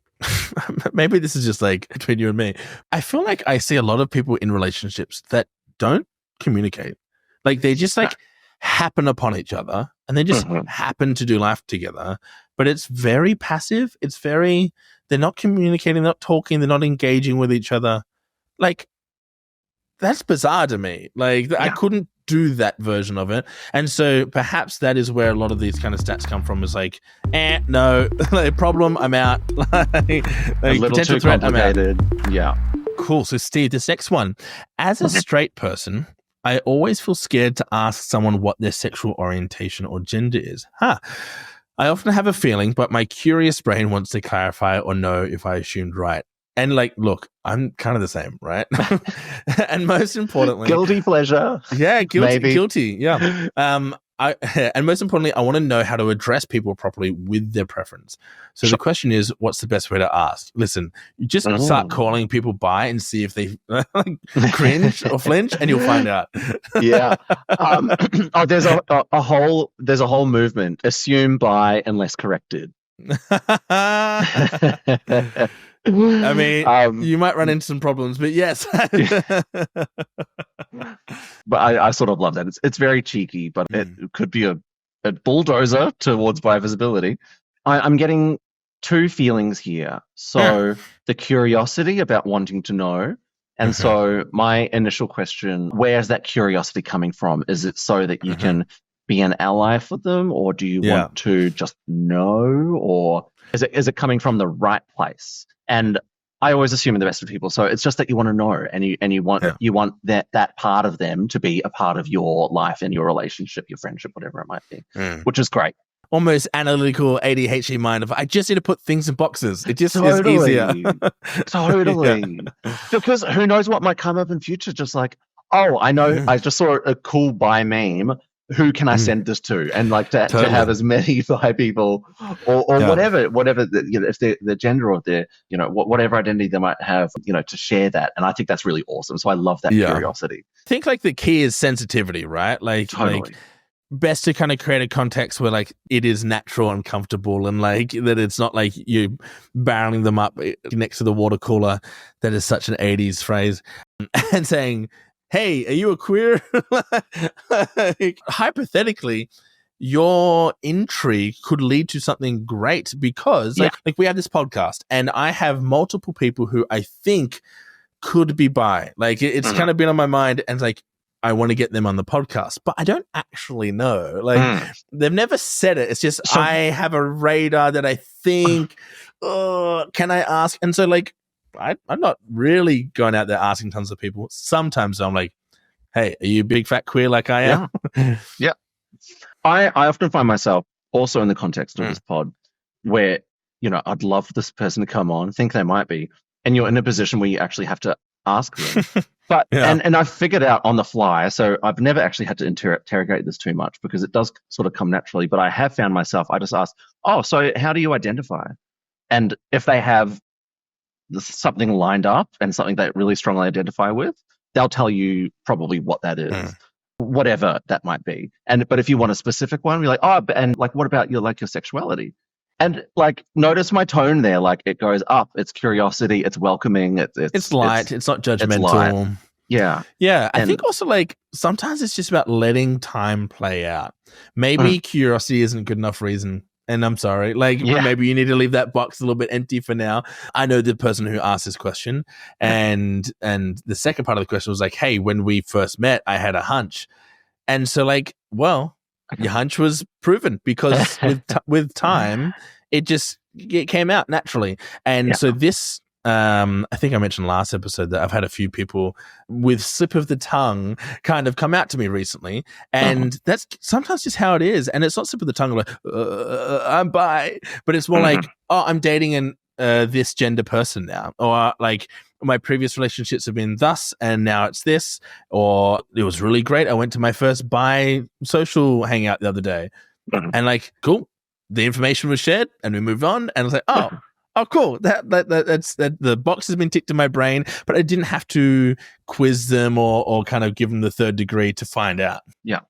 Maybe this is just like between you and me. I feel like I see a lot of people in relationships that don't communicate. Like, they just like happen upon each other and they just happen to do life together. But it's very passive. They're not communicating, not talking, they're not engaging with each other. Like, that's bizarre to me. Like, I couldn't do that version of it. And so perhaps that is where a lot of these kind of stats come from, is like, no, problem, I'm out. like a little too complicated. Yeah. Cool. So Steve, this next one. As a straight person, I always feel scared to ask someone what their sexual orientation or gender is. I often have a feeling, but my curious brain wants to clarify or know if I assumed right. And like, look, I'm kind of the same, right? And most importantly, guilty pleasure. Yeah, guilty. Yeah. And most importantly, I want to know how to address people properly with their preference. So the question is, what's the best way to ask? Listen, you just start calling people bi and see if they cringe or flinch, and you'll find out. Yeah. There's a whole movement. Assume bi unless corrected. I mean, you might run into some problems, but yes. But I sort of love that. It's very cheeky, but it could be a bulldozer towards bi visibility. I'm getting two feelings here. So the curiosity about wanting to know. And so my initial question, where's that curiosity coming from? Is it so that you can be an ally for them, or do you want to just know, or is it coming from the right place? And I always assume the best of people. So it's just that you want to know, and you want that part of them to be a part of your life and your relationship, your friendship, whatever it might be, which is great. Almost analytical ADHD mind of, I just need to put things in boxes. It just is easier. Totally. Yeah. Because who knows what might come up in future. Just like, oh, I know, I just saw a cool bi meme. Who can I send this to? And like to have as many bi people or whatever, if they're the gender or their, whatever identity they might have, to share that. And I think that's really awesome. So I love that curiosity. I think like the key is sensitivity, right? Like, totally. Best to kind of create a context where like it is natural and comfortable, and like that it's not like you barreling them up next to the water cooler. That is such an 80s phrase. And saying, hey, are you a queer? Like, hypothetically, your intrigue could lead to something great because like we have this podcast and I have multiple people who I think could be bi. Like it's kind of been on my mind, and like, I want to get them on the podcast, but I don't actually know. Like they've never said it. It's just, I have a radar that I think, can I ask? And so like, I'm not really going out there asking tons of people. Sometimes I'm like, hey, are you big fat queer like I am? Yeah. I often find myself also in the context of this pod where, I'd love this person to come on, think they might be, and you're in a position where you actually have to ask them. But and I've figured out on the fly, so I've never actually had to interrogate this too much because it does sort of come naturally, but I have found myself, I just ask, so how do you identify? And if they have something lined up and something they really strongly identify with, they'll tell you probably what that is. Whatever that might be. But if you want a specific one, you're like, and like, what about your sexuality? And like, notice my tone there. Like, it goes up. It's curiosity. It's welcoming. It's light. It's not judgmental. It's light. Yeah. Yeah. I think also like sometimes it's just about letting time play out. Maybe curiosity isn't good enough reason. And I'm sorry, like maybe you need to leave that box a little bit empty for now. I know the person who asked this question, and the second part of the question was like, hey, when we first met, I had a hunch. And so like, well, your hunch was proven because with time, it came out naturally. And so this, I think I mentioned last episode that I've had a few people with slip of the tongue kind of come out to me recently, and that's sometimes just how it is. And it's not slip of the tongue like I'm bi, but it's more like, I'm dating this gender person now, or like my previous relationships have been thus and now it's this, or it was really great, I went to my first bi social hangout the other day, and like, cool, the information was shared and we moved on, and I was like, oh, cool. That's the box has been ticked in my brain, but I didn't have to quiz them or kind of give them the third degree to find out. Yeah.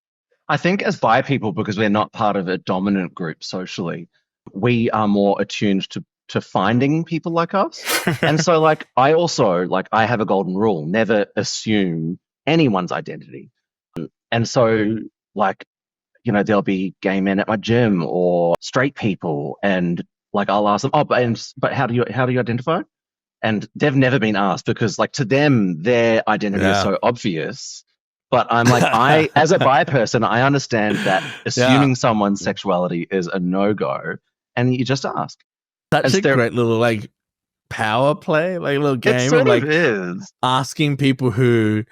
I think as bi people, because we're not part of a dominant group socially, we are more attuned to finding people like us. And so like, I also, like, I have a golden rule, never assume anyone's identity. And so like, there'll be gay men at my gym or straight people, and like, I'll ask them, but how do you identify? And they've never been asked because like, to them, their identity is so obvious. But I'm like, as a bi person, I understand that assuming someone's sexuality is a no-go, and you just ask. That's a great little like power play, like a little game of like asking people who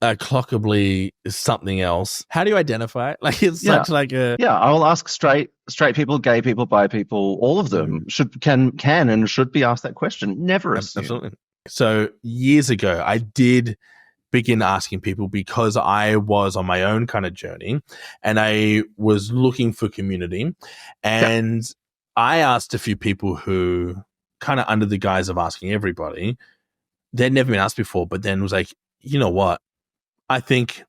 clockably is something else. How do you identify it? Like, it's such like a I will ask straight people, gay people, bi people, all of them can and should be asked that question. Never assume. Absolutely. So years ago, I did begin asking people because I was on my own kind of journey and I was looking for community, and I asked a few people who kind of under the guise of asking everybody, they'd never been asked before, but then was like, you know what? I think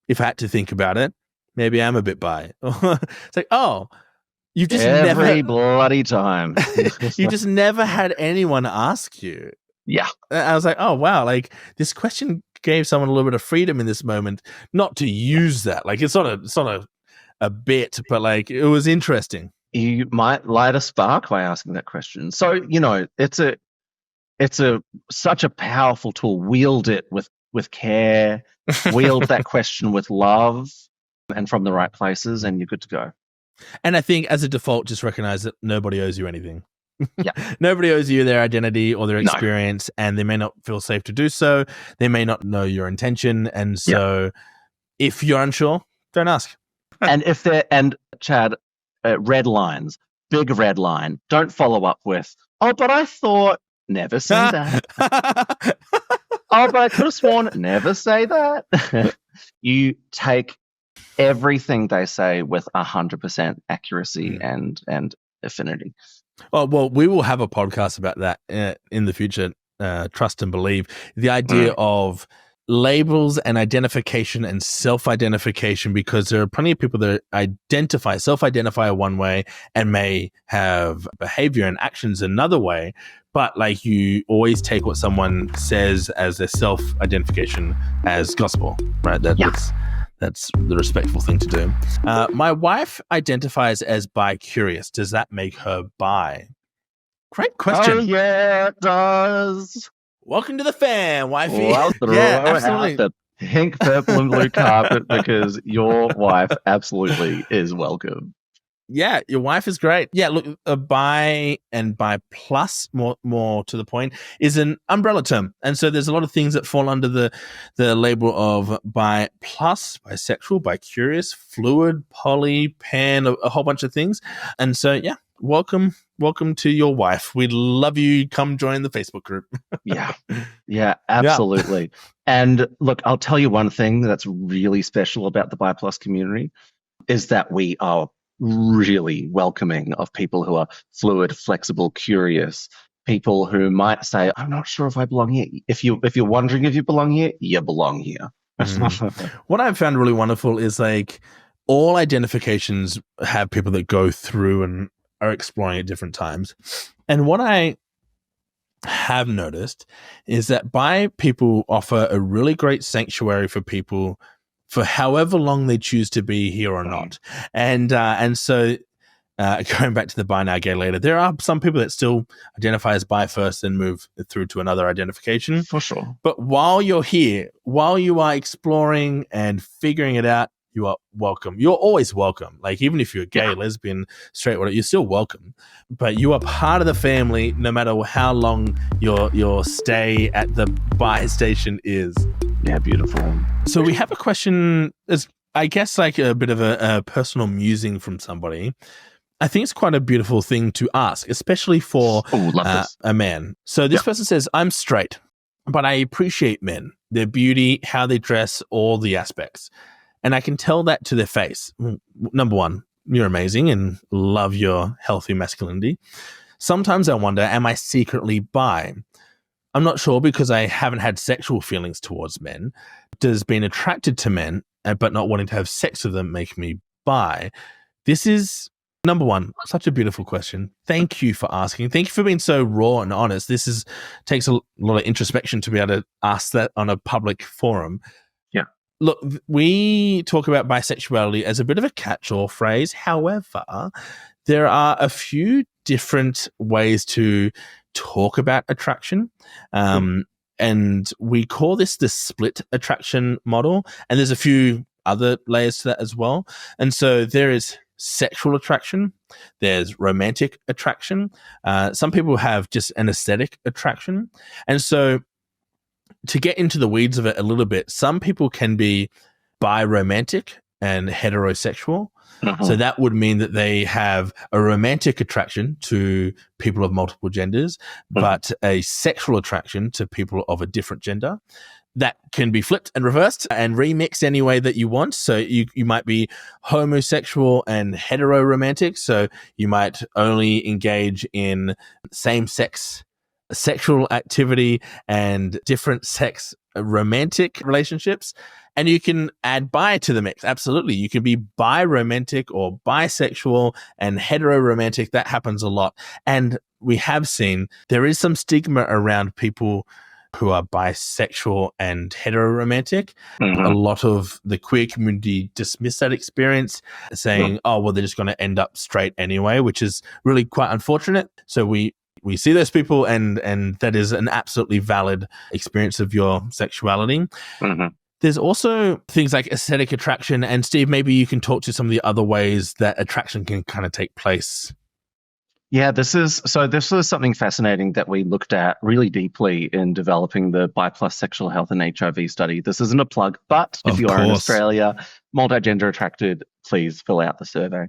if I had to think about it, maybe I'm a bit bi. It's like, you've just every bloody time. You just never had anyone ask you. Yeah. I was like, oh, wow. Like, this question gave someone a little bit of freedom in this moment, not to use that. Like, it's not a bit, but like, it was interesting. You might light a spark by asking that question. So, it's such a powerful tool. Wield it with care, wield that question with love and from the right places, and you're good to go. And I think as a default, just recognize that nobody owes you anything. Yeah. Nobody owes you their identity or their No. experience, and they may not feel safe to do so. They may not know your intention. And so if you're unsure, don't ask. And Chad, red lines, big red line. Don't follow up with, oh, but I thought, never say that. Oh, but I could have sworn, never say that. You take everything they say with 100% accuracy and affinity. Oh, well, we will have a podcast about that in the future. Trust and believe. The idea of labels and identification and self-identification, because there are plenty of people that self-identify one way and may have behavior and actions another way. But like, you always take what someone says as their self-identification as gospel, right? That's the respectful thing to do. My wife identifies as bi-curious. Does that make her bi? Great question. Oh, yeah, it does. Welcome to the fam, wifey. Well, I'll throw out the pink, purple, and blue carpet because your wife absolutely is welcome. Yeah, your wife is great. Yeah, look, a bi and bi plus, more to the point, is an umbrella term. And so there's a lot of things that fall under the label of bi plus, bisexual, bi-curious, fluid, poly, pan, a whole bunch of things. And so, yeah, welcome to your wife. We love you. Come join the Facebook group. Yeah, absolutely. Yeah. And look, I'll tell you one thing that's really special about the bi plus community is that we are really welcoming of people who are fluid, flexible, curious, people who might say, I'm not sure if I belong here. If you're wondering if you belong here, you belong here. What I've found really wonderful is like all identifications have people that go through and are exploring at different times. And what I have noticed is that bi people offer a really great sanctuary for people for however long they choose to be here or not. And so going back to the bi now, gay later, there are some people that still identify as bi first and move through to another identification. For sure. But while you're here, while you are exploring and figuring it out, you are welcome. You're always welcome. Like, even if you're gay, lesbian, straight, whatever, you're still welcome. But you are part of the family no matter how long your stay at the bi station is. Yeah, beautiful. So we have a question, as I guess like a bit of a personal musing from somebody. I think it's quite a beautiful thing to ask, especially for a man. So this person says, I'm straight, but I appreciate men, their beauty, how they dress, all the aspects. And I can tell that to their face. Number one, you're amazing and love your healthy masculinity. Sometimes I wonder, am I secretly bi? I'm not sure because I haven't had sexual feelings towards men. Does being attracted to men but not wanting to have sex with them make me bi? This is, number one, such a beautiful question. Thank you for asking. Thank you for being so raw and honest. This takes a lot of introspection to be able to ask that on a public forum. Yeah. Look, we talk about bisexuality as a bit of a catch-all phrase. However, there are a few different ways to talk about attraction. And we call this the split attraction model. And there's a few other layers to that as well. And so there is sexual attraction. There's romantic attraction. Some people have just an aesthetic attraction. And so to get into the weeds of it a little bit, some people can be bi-romantic and heterosexual. So that would mean that they have a romantic attraction to people of multiple genders, but a sexual attraction to people of a different gender. That can be flipped and reversed and remixed any way that you want. So you might be homosexual and hetero-romantic. So you might only engage in same-sex sexual activity and different sex romantic relationships. And you can add bi to the mix. Absolutely. You can be bi-romantic or bisexual and hetero-romantic. That happens a lot. And we have seen there is some stigma around people who are bisexual and hetero-romantic. A lot of the queer community dismiss that experience, saying, oh, well, they're just going to end up straight anyway, which is really quite unfortunate. So we see those people, and that is an absolutely valid experience of your sexuality. There's also things like aesthetic attraction. And Steve, maybe you can talk to some of the other ways that attraction can kind of take place. Yeah, this was something fascinating that we looked at really deeply in developing the bi plus sexual health and HIV study. This isn't a plug, but if Of you are in course. Australia, multigender attracted, please fill out the survey.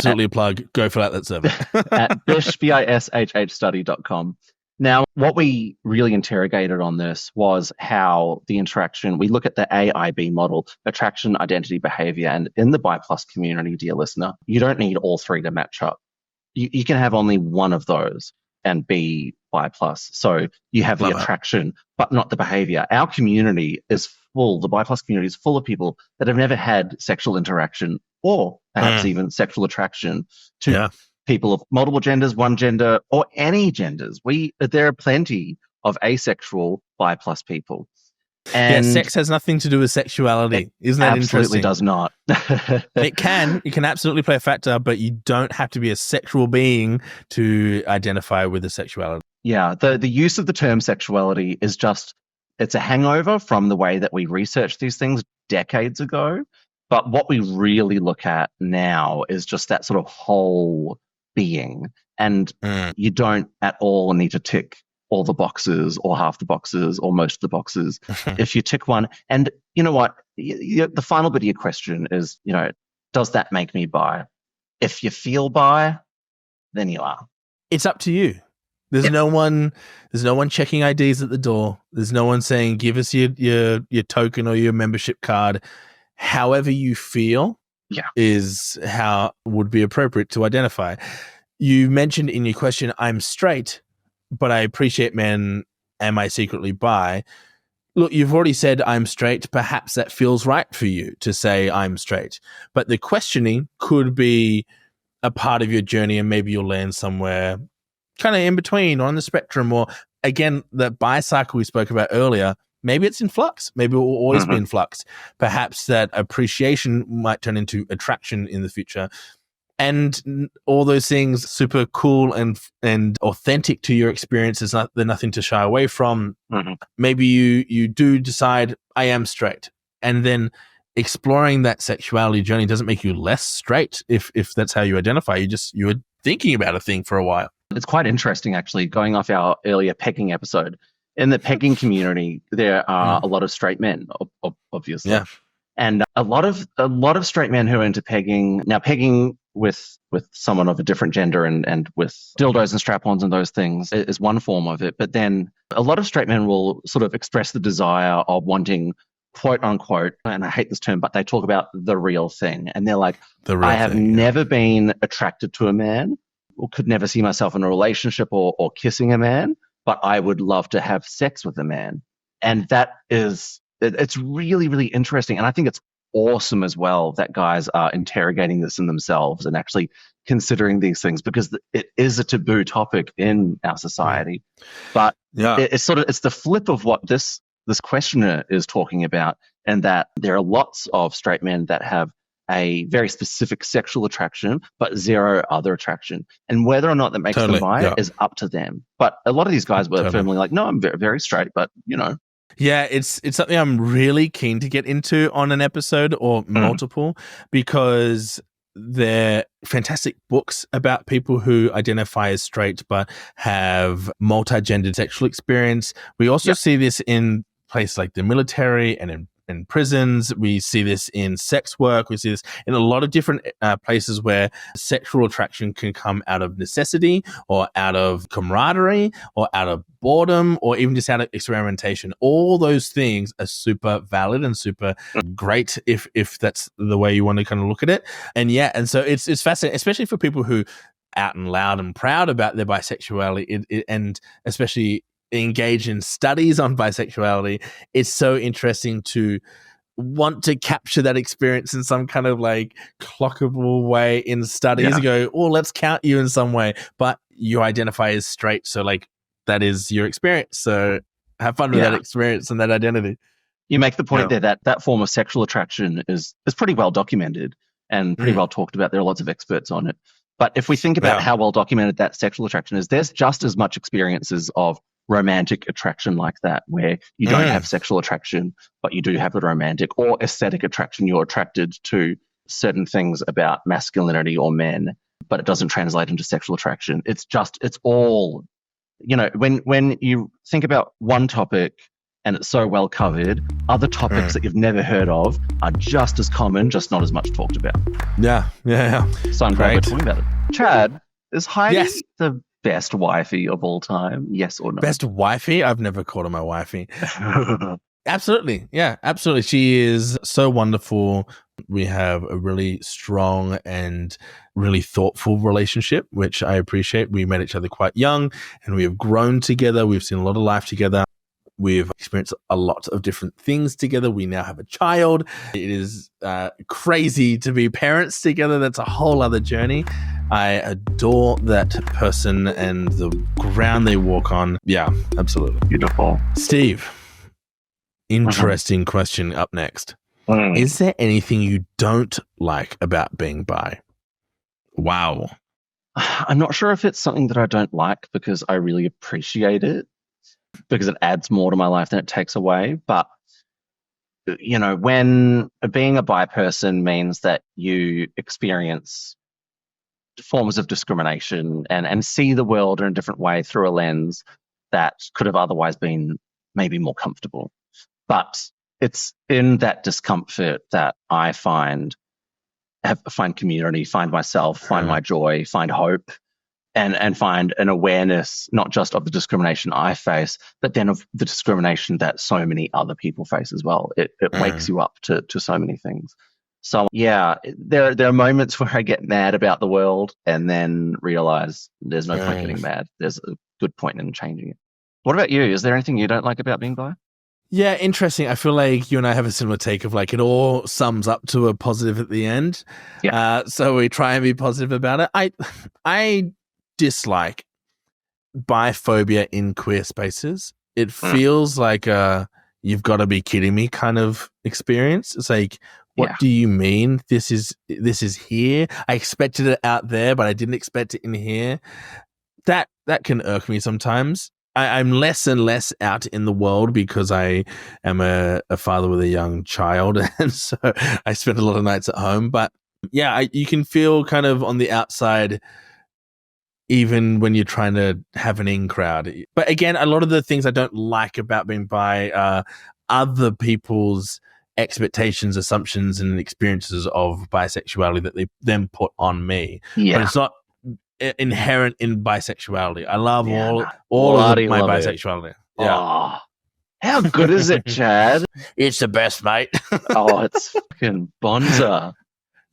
Absolutely a plug. Go fill out that survey. At bishstudy.com. Now, what we really interrogated on this was how the interaction, we look at the AIB model, attraction, identity, behavior, and in the bi plus community, dear listener, you don't need all three to match up. You can have only one of those and be bi plus. So you have the attraction, but not the behavior. Our community is full, the bi plus community is full of people that have never had sexual interaction or perhaps even sexual attraction to people of multiple genders, one gender, or any genders. There are plenty of asexual bi plus people. And sex has nothing to do with sexuality. Isn't that absolutely interesting? Does not. It can absolutely play a factor, but you don't have to be a sexual being to identify with a sexuality. Yeah, the use of the term sexuality is it's a hangover from the way that we researched these things decades ago. But what we really look at now is just that sort of whole being. And you don't at all need to tick all the boxes or half the boxes or most of the boxes. If you tick one, and you know what, the final bit of your question is, does that make me bi? If you feel bi, then you are. It's up to you. There's no one checking IDs at the door. There's no one saying, give us your token or your membership card. However you feel is how would be appropriate to identify. You mentioned in your question, I'm straight, but I appreciate men. Am I secretly bi? Look, you've already said I'm straight. Perhaps that feels right for you to say I'm straight. But the questioning could be a part of your journey, and maybe you'll land somewhere kind of in between or on the spectrum. Or again, that bi cycle we spoke about earlier, maybe it's in flux. Maybe it will always be in flux. Perhaps that appreciation might turn into attraction in the future. And all those things, super cool and authentic to your experience. They're nothing to shy away from. Maybe you do decide I am straight, and then exploring that sexuality journey doesn't make you less straight if that's how you identify. You were thinking about a thing for a while. It's quite interesting, actually, going off our earlier pegging episode. In the pegging community, there are a lot of straight men, obviously. Yeah. And a lot of straight men who are into pegging. Now, pegging with someone of a different gender and with dildos and strap-ons and those things is one form of it. But then a lot of straight men will sort of express the desire of wanting, quote unquote, and I hate this term, but they talk about the real thing. And they're like, I have never been attracted to a man or could never see myself in a relationship or kissing a man, but I would love to have sex with a man. And it's really, really interesting. And I think it's awesome as well that guys are interrogating this in themselves and actually considering these things, because it is a taboo topic in our society. But it's the flip of what this questioner is talking about, and that there are lots of straight men that have a very specific sexual attraction, but zero other attraction. And whether or not that makes them bi is up to them. But a lot of these guys were firmly like, no, I'm very, very straight, but Yeah, it's something I'm really keen to get into on an episode or multiple, because they're fantastic books about people who identify as straight but have multi-gendered sexual experience. We also see this in places like the military and in prisons. We see this in sex work. We see this in a lot of different places where sexual attraction can come out of necessity or out of camaraderie or out of boredom or even just out of experimentation. All those things are super valid and super great if that's the way you want to kind of look at it. And so it's fascinating, especially for people who out and loud and proud about their bisexuality and especially engage in studies on bisexuality. It's so interesting to want to capture that experience in some kind of like clockable way in studies and go, oh, let's count you in some way, but you identify as straight, so like that is your experience, so have fun with that experience and that identity. You make the point there that form of sexual attraction is pretty well documented and pretty well talked about. There are lots of experts on it. But if we think about how well documented that sexual attraction is, there's just as much experiences of romantic attraction like that, where you don't have sexual attraction, but you do have the romantic or aesthetic attraction. You're attracted to certain things about masculinity or men. but it doesn't translate into sexual attraction. It's all, when you think about one topic and it's so well covered, other topics that you've never heard of are just as common, just not as much talked about. Yeah. So I'm glad we're talking about it. Chad, is Heidi the best wifey of all time? Yes or no? Best wifey? I've never called her my wifey. Absolutely. Yeah, absolutely. She is so wonderful. We have a really strong and really thoughtful relationship, which I appreciate. We met each other quite young and we have grown together. We've seen a lot of life together. We've experienced a lot of different things together. We now have a child. It is crazy to be parents together. That's a whole other journey. I adore that person and the ground they walk on. Yeah, absolutely. Beautiful. Steve, interesting question up next. Is there anything you don't like about being bi? Wow. I'm not sure if it's something that I don't like because I really appreciate it, because it adds more to my life than it takes away. But, when being a bi person means that you experience forms of discrimination and see the world in a different way through a lens that could have otherwise been maybe more comfortable. But it's in that discomfort that I find community, find myself, find my joy, find hope, and find an awareness, not just of the discrimination I face, but then of the discrimination that so many other people face as well. It wakes you up to so many things. So yeah, there are moments where I get mad about the world and then realize there's no point getting mad. There's a good point in changing it. What about you? Is there anything you don't like about being bi? Yeah, interesting. I feel like you and I have a similar take of like it all sums up to a positive at the end. Yeah. So we try and be positive about it. I dislike biphobia in queer spaces. It feels like you've got to be kidding me kind of experience. It's like, what do you mean? This is here. I expected it out there, but I didn't expect it in here. That can irk me sometimes. I'm less and less out in the world because I am a father with a young child, and so I spend a lot of nights at home. But yeah, you can feel kind of on the outside, even when you're trying to have an in crowd. But again, a lot of the things I don't like about being bi are other people's expectations, assumptions, and experiences of bisexuality that they then put on me. Yeah. But it's not inherent in bisexuality. I love all of my bisexuality. It. Yeah. Oh, how good is it, Chad? It's the best, mate. It's fucking bonza.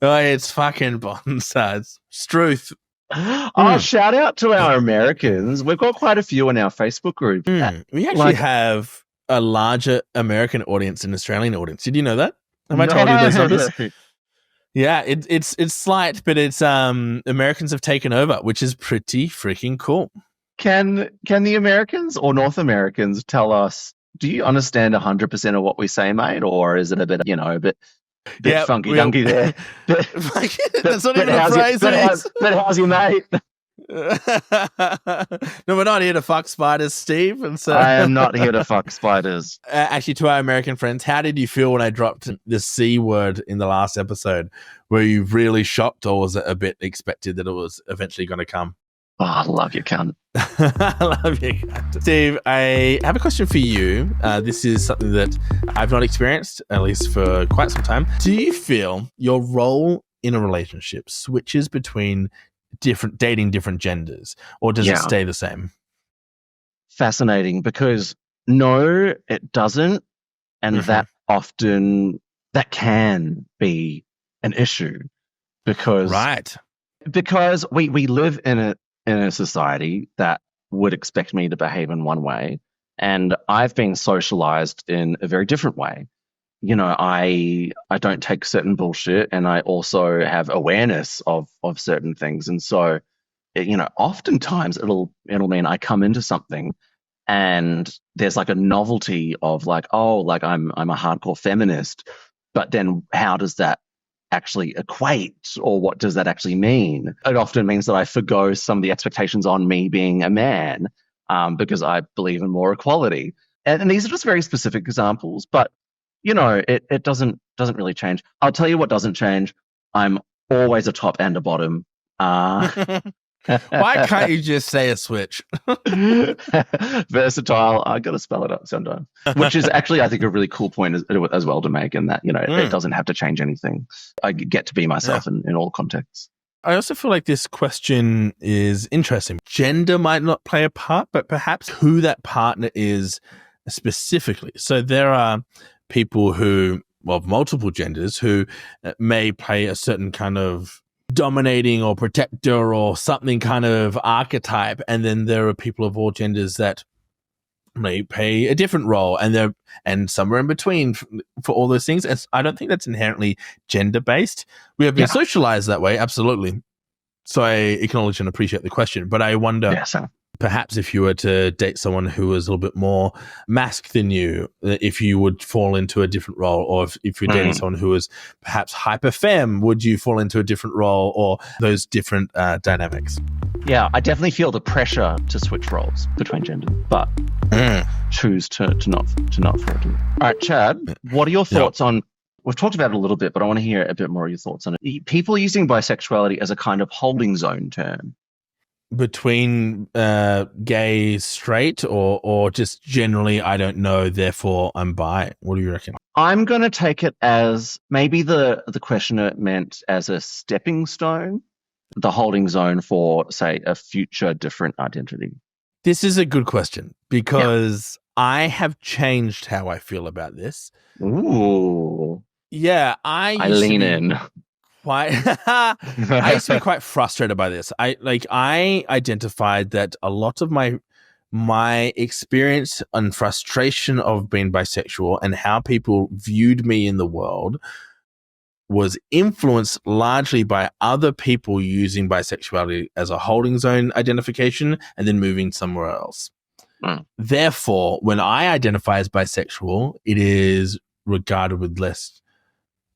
It's fucking bonza. It's truth. Shout out to our Americans. We've got quite a few in our Facebook group. We actually have a larger American audience than Australian audience. Did you know that? Have I told you those numbers? Yeah, it's slight, but it's Americans have taken over, which is pretty freaking cool. Can the Americans or North Americans tell us, do you understand 100% of what we say, mate? Or is it a bit, a bit funky-dunky there? That's not even a phrase. But how's your mate? No, we're not here to fuck spiders, Steve. And so I am not here to fuck spiders. Actually, to our American friends, how did you feel when I dropped the C word in the last episode? Were you really shocked, or was it a bit expected that it was eventually going to come? Oh, I love you, cunt. I love you, cunt. Steve, I have a question for you. This is something that I've not experienced, at least for quite some time. Do you feel your role in a relationship switches between dating different genders, or does it stay the same? Fascinating, because no, it doesn't, and that can be an issue because we live in a society that would expect me to behave in one way, and I've been socialized in a very different way. I don't take certain bullshit, and I also have awareness of certain things. And so, oftentimes it'll mean I come into something and there's like a novelty of like, I'm a hardcore feminist, but then how does that actually equate, or what does that actually mean? It often means that I forgo some of the expectations on me being a man because I believe in more equality. And these are just very specific examples, but it doesn't really change. I'll tell you what doesn't change. I'm always a top and a bottom. Why can't you just say a switch? Versatile. I got to spell it out sometimes, which is actually, I think, a really cool point as well to make, in that, it doesn't have to change anything. I get to be myself in all contexts. I also feel like this question is interesting. Gender might not play a part, but perhaps who that partner is specifically. So there are people who, of multiple genders, who may play a certain kind of dominating or protector or something kind of archetype, and then there are people of all genders that may play a different role, and somewhere in between for all those things. And I don't think that's inherently gender based. We have been socialized that way, absolutely. So I acknowledge and appreciate the question, but I wonder, perhaps if you were to date someone who was a little bit more masc than you, if you would fall into a different role, or if you're dating someone who was perhaps hyper femme, would you fall into a different role, or those different dynamics? Yeah, I definitely feel the pressure to switch roles between genders, but choose to not fall into it. All right, Chad, what are your thoughts on? We've talked about it a little bit, but I want to hear a bit more of your thoughts on it. People using bisexuality as a kind of holding zone term. Between gay, straight, or just generally, I don't know, therefore I'm bi. What do you reckon? I'm going to take it as maybe the questioner meant as a stepping stone, the holding zone for, say, a future different identity. This is a good question, because I have changed how I feel about this. Ooh. Yeah, I lean in. I used to be quite frustrated by this. I identified that a lot of my experience and frustration of being bisexual and how people viewed me in the world was influenced largely by other people using bisexuality as a holding zone identification and then moving somewhere else. Therefore, when I identify as bisexual, it is regarded with less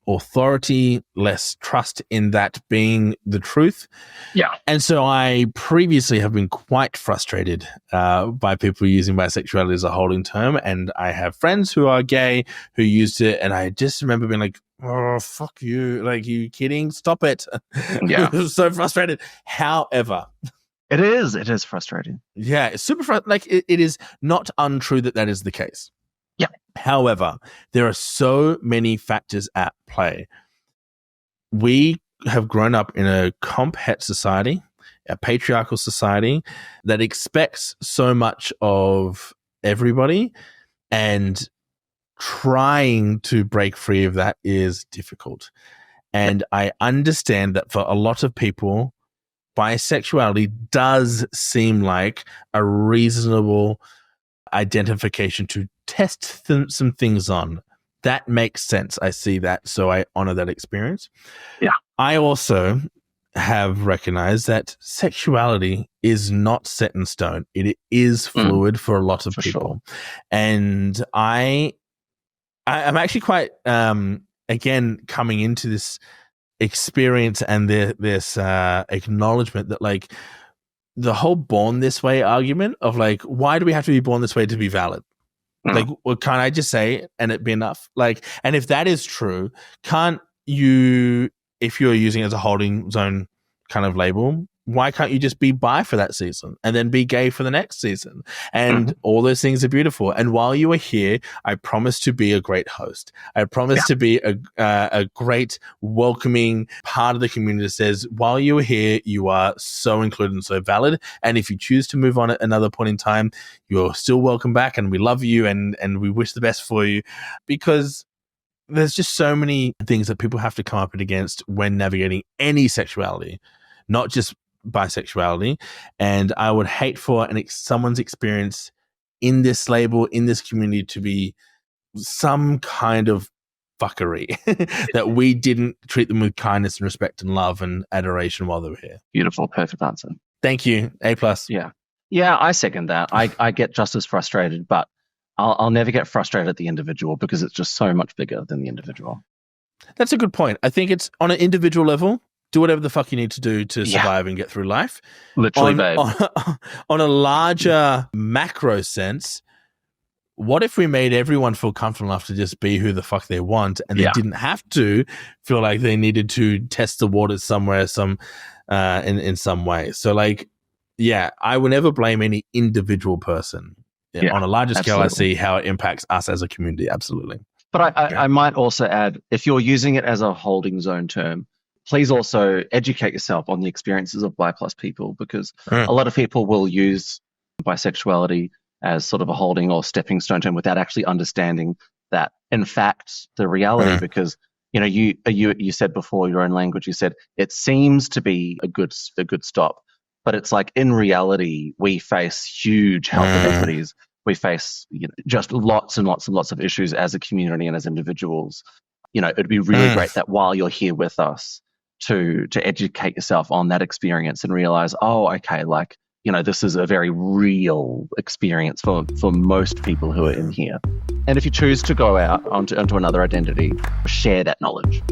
authority, less trust in that being the truth. Yeah. And so I previously have been quite frustrated by people using bisexuality as a holding term. And I have friends who are gay who used it. And I just remember being like, oh, fuck you. Like, you kidding? Stop it. Yeah. I was so frustrated. However, it is frustrating. Yeah, it's super frustrating. Like, it is not untrue that is the case. Yeah. However, there are so many factors at play. We have grown up in a comp-het society, a patriarchal society that expects so much of everybody, and trying to break free of that is difficult. And I understand that for a lot of people, bisexuality does seem like a reasonable identification to test some things on. That makes sense. I see that. So I honor that experience. Yeah. I also have recognized that sexuality is not set in stone. It is fluid for a lot of people. Sure. And I'm actually quite, again, coming into this experience and this acknowledgement that, like, the whole born this way argument of, like, why do we have to be born this way to be valid? Like, well, can't I just say it and it be enough? Like, and if that is true, can't you, if you're using it as a holding zone kind of label, why can't you just be bi for that season and then be gay for the next season? And all those things are beautiful. And while you are here, I promise to be a great host. I promise to be a great, welcoming part of the community that says, while you are here, you are so included and so valid. And if you choose to move on at another point in time, you're still welcome back, and we love you and we wish the best for you, because there's just so many things that people have to come up against when navigating any sexuality, not just bisexuality. And I would hate for someone's experience in this label, in this community, to be some kind of fuckery that we didn't treat them with kindness and respect and love and adoration while they were here. Beautiful. Perfect answer. Thank you. A+. Yeah, I second that. I get just as frustrated, but I'll never get frustrated at the individual, because it's just so much bigger than the individual. That's a good point. I think it's on an individual level. Do whatever the fuck you need to do to survive and get through life. Literally, babe. On a larger macro sense, what if we made everyone feel comfortable enough to just be who the fuck they want, and they didn't have to feel like they needed to test the waters somewhere, some in some way. So like, yeah, I will never blame any individual person. Yeah, on a larger scale, absolutely. I see how it impacts us as a community. Absolutely. But I might also add, if you're using it as a holding zone term, please also educate yourself on the experiences of bi plus people, because a lot of people will use bisexuality as sort of a holding or stepping stone term without actually understanding that, in fact, the reality. Because you said before, your own language, you said it seems to be a good stop, but it's like in reality we face huge health inequities. We face just lots and lots and lots of issues as a community and as individuals. It'd be really great that while you're here with us to educate yourself on that experience and realize, oh, okay, like, this is a very real experience for most people who are in here. And if you choose to go out onto another identity, share that knowledge.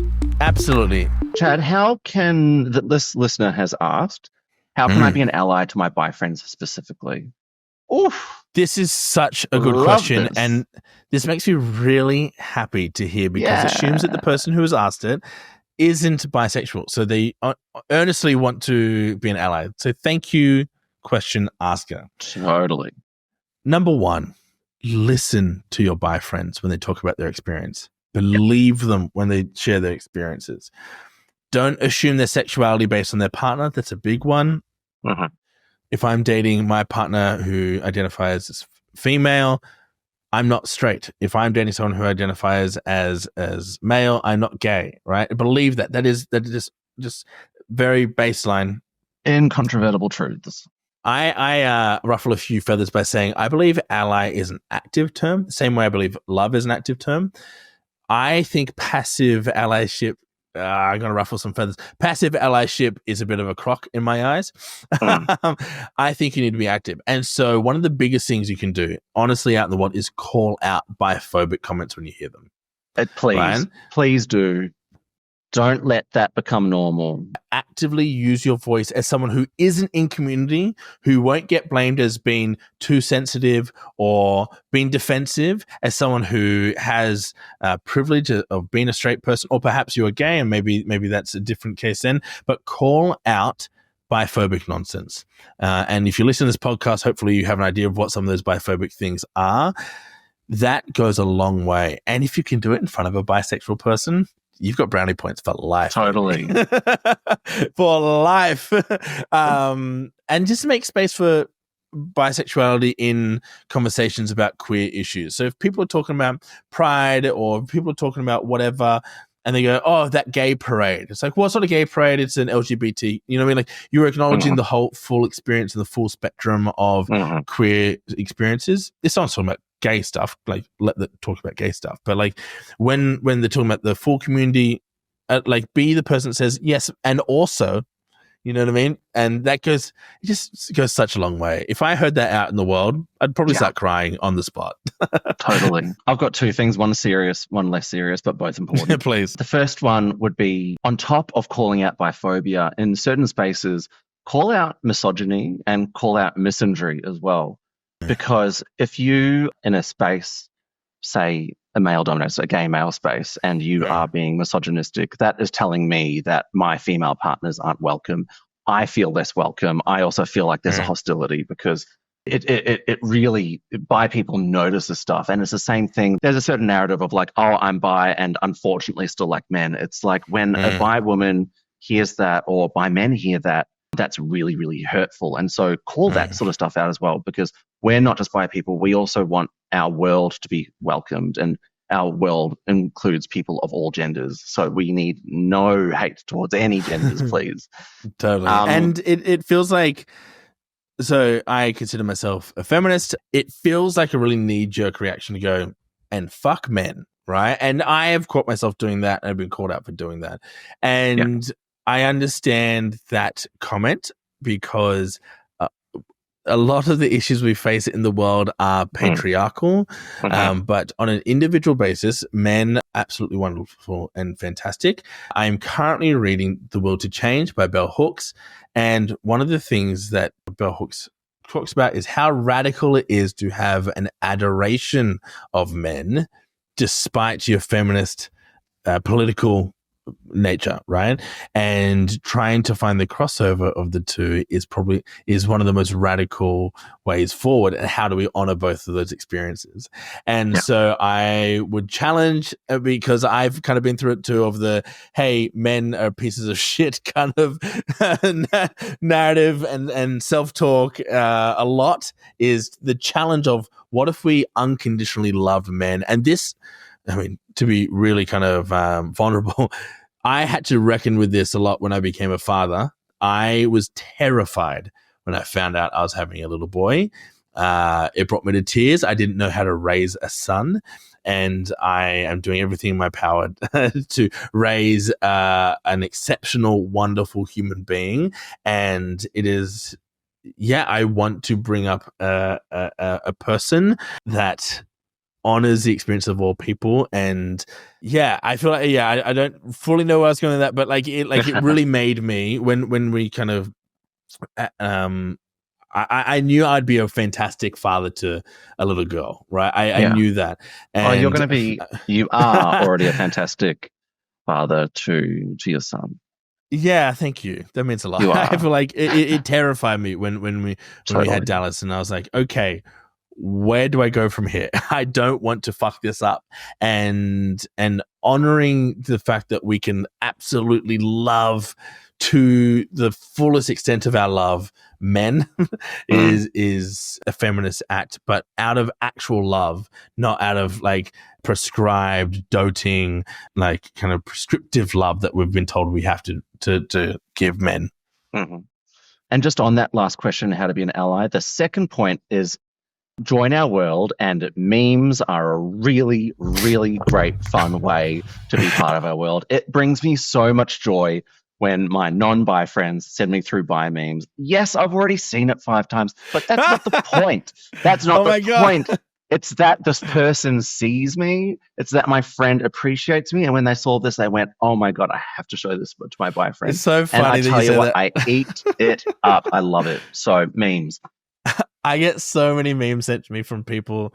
Absolutely. Chad, how can, this listener has asked, how can I be an ally to my bi friends specifically? Oof. This is such a good question, and this makes me really happy to hear, because it assumes that the person who has asked it isn't bisexual. So they earnestly want to be an ally. So thank you, question asker. Totally. Number one, listen to your bi friends when they talk about their experience. Believe them when they share their experiences. Don't assume their sexuality based on their partner. That's a big one. If I'm dating my partner who identifies as female, I'm not straight. If I'm dating someone who identifies as male, I'm not gay, right? Believe that. That is just very baseline. Incontrovertible truths. I ruffle a few feathers by saying I believe ally is an active term, the same way I believe love is an active term. I think passive allyship, I'm going to ruffle some feathers. Passive allyship is a bit of a crock in my eyes. I think you need to be active. And so one of the biggest things you can do, honestly, out in the world, is call out biphobic comments when you hear them. Please, Ryan? Please do. Don't let that become normal. Actively use your voice as someone who isn't in community, who won't get blamed as being too sensitive or being defensive, as someone who has privilege of being a straight person, or perhaps you're gay and maybe that's a different case then, but call out biphobic nonsense. And if you listen to this podcast, hopefully you have an idea of what some of those biphobic things are. That goes a long way. And if you can do it in front of a bisexual person, you've got brownie points for life. Totally. For life. And just make space for bisexuality in conversations about queer issues. So if people are talking about pride, or people are talking about whatever, and they go, oh, that gay parade. It's like, well, it's not a gay parade, it's an LGBT. You know what I mean? Like, you're acknowledging the whole full experience and the full spectrum of queer experiences. It's not talking about gay stuff, like let them talk about gay stuff. But like when they're talking about the full community, like be the person that says yes, and also, you know what I mean? And that it just goes such a long way. If I heard that out in the world, I'd probably start crying on the spot. Totally. I've got two things, one serious, one less serious, but both important. Please. The first one would be, on top of calling out biphobia, in certain spaces, call out misogyny and call out misandry as well. Because if you, in a space, say a male-dominated, a gay male space, and you are being misogynistic, that is telling me that my female partners aren't welcome. I feel less welcome. I also feel like there's a hostility, because it really, bi people notice this stuff. And it's the same thing. There's a certain narrative of like, oh, I'm bi and unfortunately still like men. It's like when a bi woman hears that, or bi men hear that, that's really, really hurtful. And so call that sort of stuff out as well, because we're not just bi people. We also want our world to be welcomed, and our world includes people of all genders. So we need no hate towards any genders, please. Totally. And it feels like, so I consider myself a feminist. It feels like a really knee-jerk reaction to go and fuck men, right? And I have caught myself doing that. I've been called out for doing that. And I understand that comment, because a lot of the issues we face in the world are patriarchal, but on an individual basis, men are absolutely wonderful and fantastic. I'm currently reading The Will to Change by Bell Hooks, and one of the things that Bell Hooks talks about is how radical it is to have an adoration of men despite your feminist political nature, right? And trying to find the crossover of the two is one of the most radical ways forward. And how do we honor both of those experiences? And so I would challenge, because I've kind of been through it too, of the, hey, men are pieces of shit kind of narrative and self-talk a lot, is the challenge of, what if we unconditionally love men? And this, I mean, to be really kind of vulnerable, I had to reckon with this a lot when I became a father. I was terrified when I found out I was having a little boy. It brought me to tears. I didn't know how to raise a son, and I am doing everything in my power to raise an exceptional, wonderful human being. And it is, I want to bring up a person that honors the experience of all people. And I feel like I don't fully know where I was going with that, but it really made me when we kind of I knew I'd be a fantastic father to a little girl, right? I knew that. And you are already a fantastic father to your son. Yeah, thank you. That means a lot. I feel like it terrified me when we had Dallas, and I was like, okay, where do I go from here? I don't want to fuck this up. And honoring the fact that we can absolutely love to the fullest extent of our love men is a feminist act, but out of actual love, not out of prescribed, doting, kind of prescriptive love that we've been told we have to give men. Mm-hmm. And just on that last question, how to be an ally, the second point is join our world, and memes are a really, really great, fun way to be part of our world. It brings me so much joy when my non-bi friends send me through bi memes. Yes, I've already seen it 5 times, but that's not the point. That's not the point. It's that this person sees me. It's that my friend appreciates me. And when they saw this, they went, oh my God, I have to show this to my bi friend. It's so funny. And I tell you what, I eat it up. I love it. So memes. I get so many memes sent to me from people.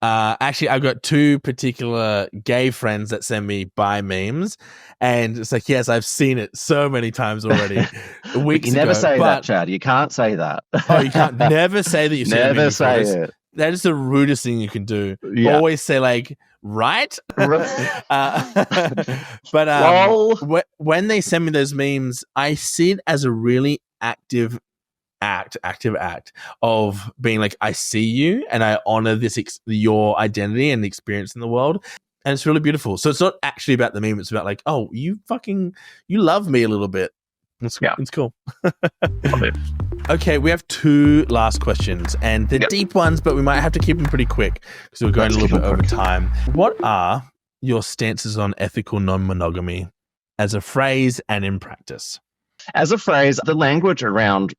Actually, I've got 2 particular gay friends that send me bi memes, and it's like, yes, I've seen it so many times already. Weeks you never say that, Chad. You can't say that. Oh, you can't never say that you've seen it. Never say it. That is the rudest thing you can do. Yeah. Always say right? But when they send me those memes, I see it as a really active act of being like, I see you and I honor your identity and experience in the world, and it's really beautiful. So it's not actually about the meme, it's about oh, you love me a little bit. It's cool. Okay, we have 2 last questions, and they're deep ones, but we might have to keep them pretty quick because we're going a little bit over time. What are your stances on ethical non-monogamy as a phrase and in practice? As a phrase, the language around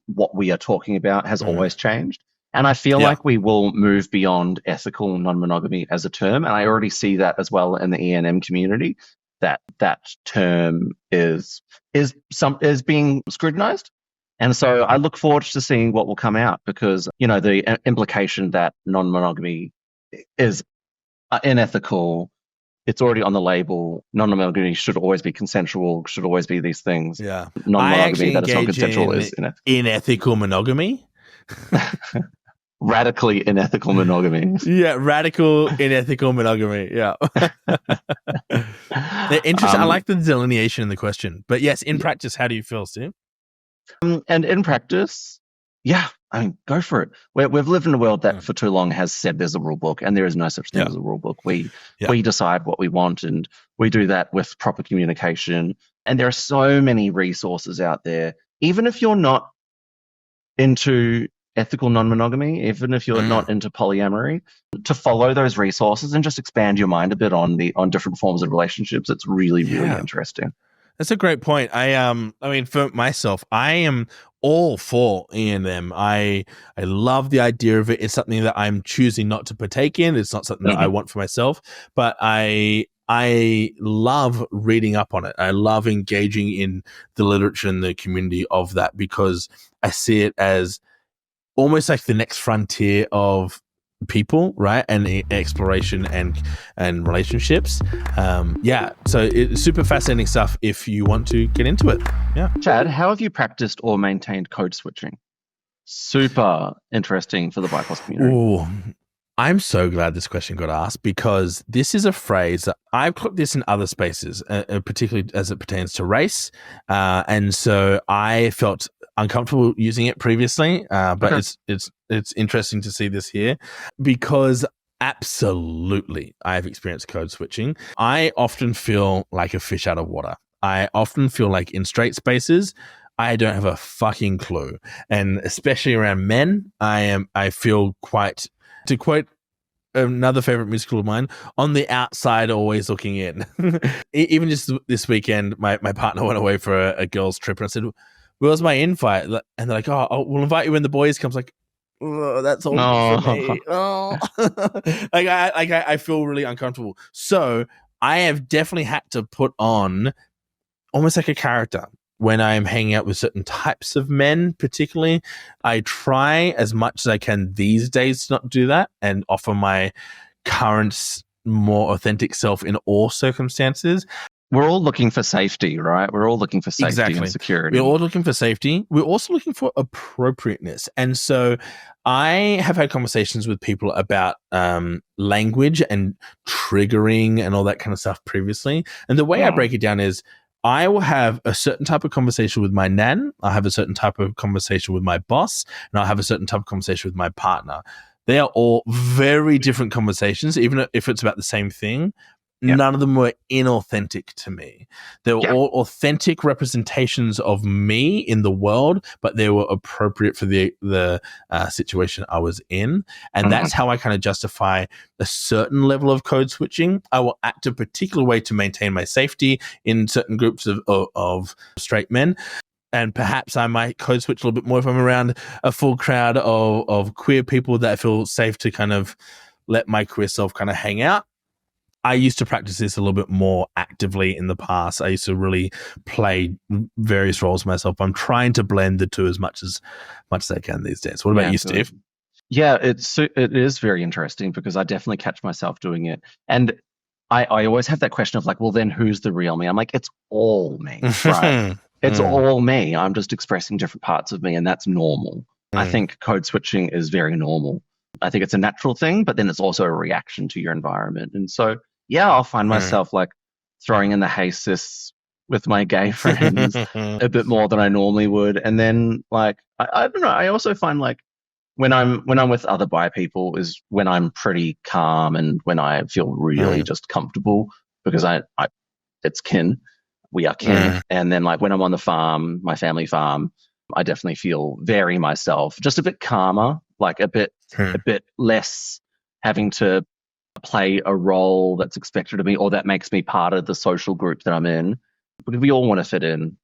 what we are talking about has always changed. And I feel like we will move beyond ethical non-monogamy as a term. And I already see that as well in the E&M community, that term is being scrutinized. And so I look forward to seeing what will come out, because, the implication that non-monogamy is unethical, it's already on the label. Non-monogamy should always be consensual, should always be these things. Yeah. Non-monogamy that is non-consensual is unethical monogamy. Radically unethical monogamy. Yeah, radical unethical monogamy. Yeah. They're interesting. I like the delineation in the question. But yes, in practice, how do you feel, Steve? And in practice, go for it. We've lived in a world that for too long has said there's a rule book, and there is no such thing as a rule book. We decide what we want, and we do that with proper communication. And there are so many resources out there. Even if you're not into ethical non-monogamy, even if you're not into polyamory, to follow those resources and just expand your mind a bit on different forms of relationships. It's really, really interesting. That's a great point. I mean, for myself, I am all for E&M. I love the idea of it. It's something that I'm choosing not to partake in. It's not something that I want for myself, but I love reading up on it. I love engaging in the literature and the community of that, because I see it as almost like the next frontier of people, right, and exploration and relationships. So it's super fascinating stuff if you want to get into it. Chad, how have you practiced or maintained code switching? Super interesting for the BIPOC community. Ooh, I'm so glad this question got asked, because this is a phrase that I've clocked this in other spaces, particularly as it pertains to race. And so I felt uncomfortable using it previously, but it's interesting to see this here, because absolutely I have experienced code switching. I often feel like a fish out of water. I often feel like in straight spaces, I don't have a fucking clue. And especially around men, I feel quite, to quote another favorite musical of mine, on the outside, always looking in. Even just this weekend, my partner went away for a girls' trip, and I said, "Where's my invite?" And they're like, "Oh, we'll invite you when the boys comes." Like, oh, that's all for me. Oh, I feel really uncomfortable. So I have definitely had to put on almost like a character when I'm hanging out with certain types of men. Particularly, I try as much as I can these days to not do that and offer my current, more authentic self in all circumstances. We're all looking for safety, right? We're all looking for safety and security. We're all looking for safety. We're also looking for appropriateness. And so I have had conversations with people about language and triggering and all that kind of stuff previously. And the way I break it down is, I will have a certain type of conversation with my nan, I'll have a certain type of conversation with my boss, and I'll have a certain type of conversation with my partner. They are all very different conversations, even if it's about the same thing. None of them were inauthentic to me. They were all authentic representations of me in the world, but they were appropriate for the situation I was in. And that's how I kind of justify a certain level of code switching. I will act a particular way to maintain my safety in certain groups of straight men. And perhaps I might code switch a little bit more if I'm around a full crowd of queer people that I feel safe to kind of let my queer self kind of hang out. I used to practice this a little bit more actively in the past. I used to really play various roles myself. I'm trying to blend the two as much as I can these days. What about you, Steve? Yeah, it is very interesting, because I definitely catch myself doing it. And I always have that question of like, well, then who's the real me? I'm like, it's all me, right? It's all me. I'm just expressing different parts of me, and that's normal. I think code switching is very normal. I think it's a natural thing, but then it's also a reaction to your environment. And so, yeah, I'll find myself like throwing in the hey sis with my gay friends a bit more than I normally would. And then like, I don't know, I also find like when I'm with other bi people is when I'm pretty calm and when I feel really just comfortable, because it's kin. We are kin. And then like when I'm on the farm, my family farm, I definitely feel very myself, just a bit calmer, like a bit less having to play a role that's expected of me or that makes me part of the social group that I'm in. Because we all want to fit in,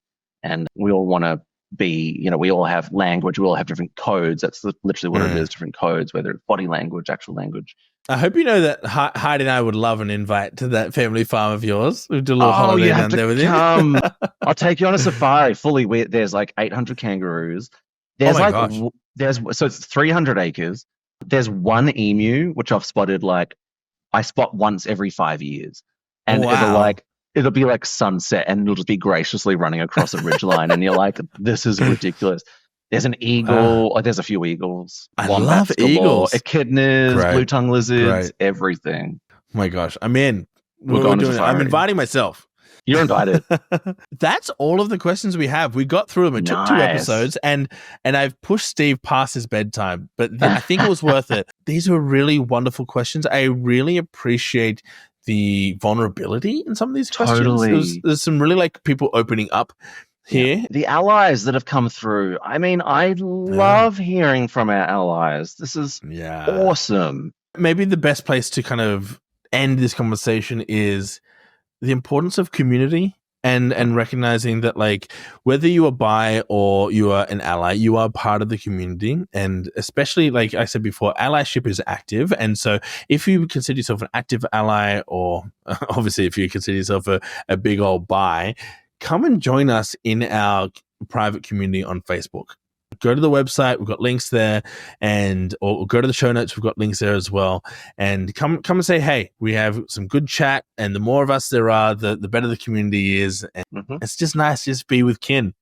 and we all want to be, we all have language, we all have different codes. That's literally what it is, different codes, whether it's body language, actual language. I hope you know that Heidi and I would love an invite to that family farm of yours. We'll do a little holiday down there with you. I'll take you on a safari fully. There's like 800 kangaroos. There's so it's 300 acres. There's one emu, which I've spotted I spot once every 5 years. And it'll be like sunset, and it'll just be graciously running across a ridgeline. And you're like, this is ridiculous. There's an eagle. There's a few eagles. I love eagles. Echidnas, blue-tongue lizards, everything. Oh my gosh. I'm in. I'm inviting myself. You're invited. That's all of the questions we have. We got through them. It took 2 episodes, and I've pushed Steve past his bedtime, but I think it was worth it. These were really wonderful questions. I really appreciate the vulnerability in some of these questions. Totally. There's some really people opening up here. Yeah. The allies that have come through. I mean, I love hearing from our allies. This is awesome. Maybe the best place to kind of end this conversation is the importance of community and recognizing that whether you are bi or you are an ally, you are part of the community. And especially, like I said before, allyship is active. And so if you consider yourself an active ally, or obviously if you consider yourself a big old bi, come and join us in our private community on Facebook. go to the website. We've got links there, or go to the show notes. We've got links there as well. And come and say, hey, we have some good chat. And the more of us there are, the better the community is. And it's just nice to just be with kin.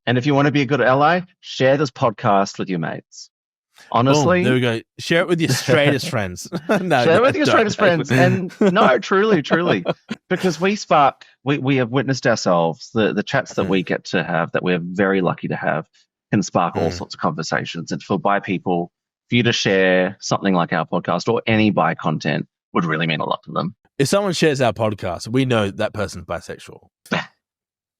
And if you want to be a good ally, share this podcast with your mates. Honestly, boom, there we go. Share it with your straightest friends. No, share it with your straightest friends. And no, truly, because we have witnessed ourselves, the chats that we get to have, that we're very lucky to have, can spark all sorts of conversations. And for bi people, for you to share something like our podcast or any bi content would really mean a lot to them. If someone shares our podcast, we know that person's bisexual.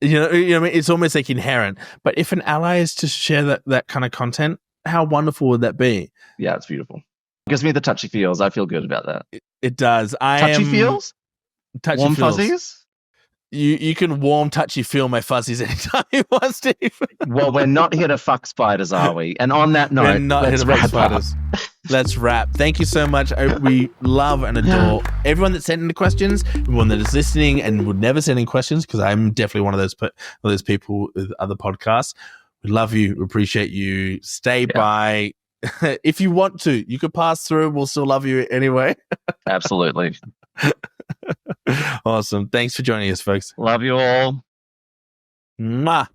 You know what I mean? It's almost like inherent. But if an ally is to share that kind of content, how wonderful would that be? Yeah, it's beautiful. It gives me the touchy feels. I feel good about that. It does. Touchy feels? Touchy warm feels. Fuzzies? You can warm, touchy feel my fuzzies anytime you want, Steve. Well, we're not here to fuck spiders, are we? And on that note, we're not here to fuck spiders. Let's wrap. Thank you so much. We love and adore everyone that sent in the questions, everyone that is listening and would never send in questions, because I'm definitely one of those people with other podcasts. We love you. We appreciate you. Stay by. If you want to, you could pass through. We'll still love you anyway. Absolutely. Awesome. Thanks for joining us, folks. Love you all. Mwah.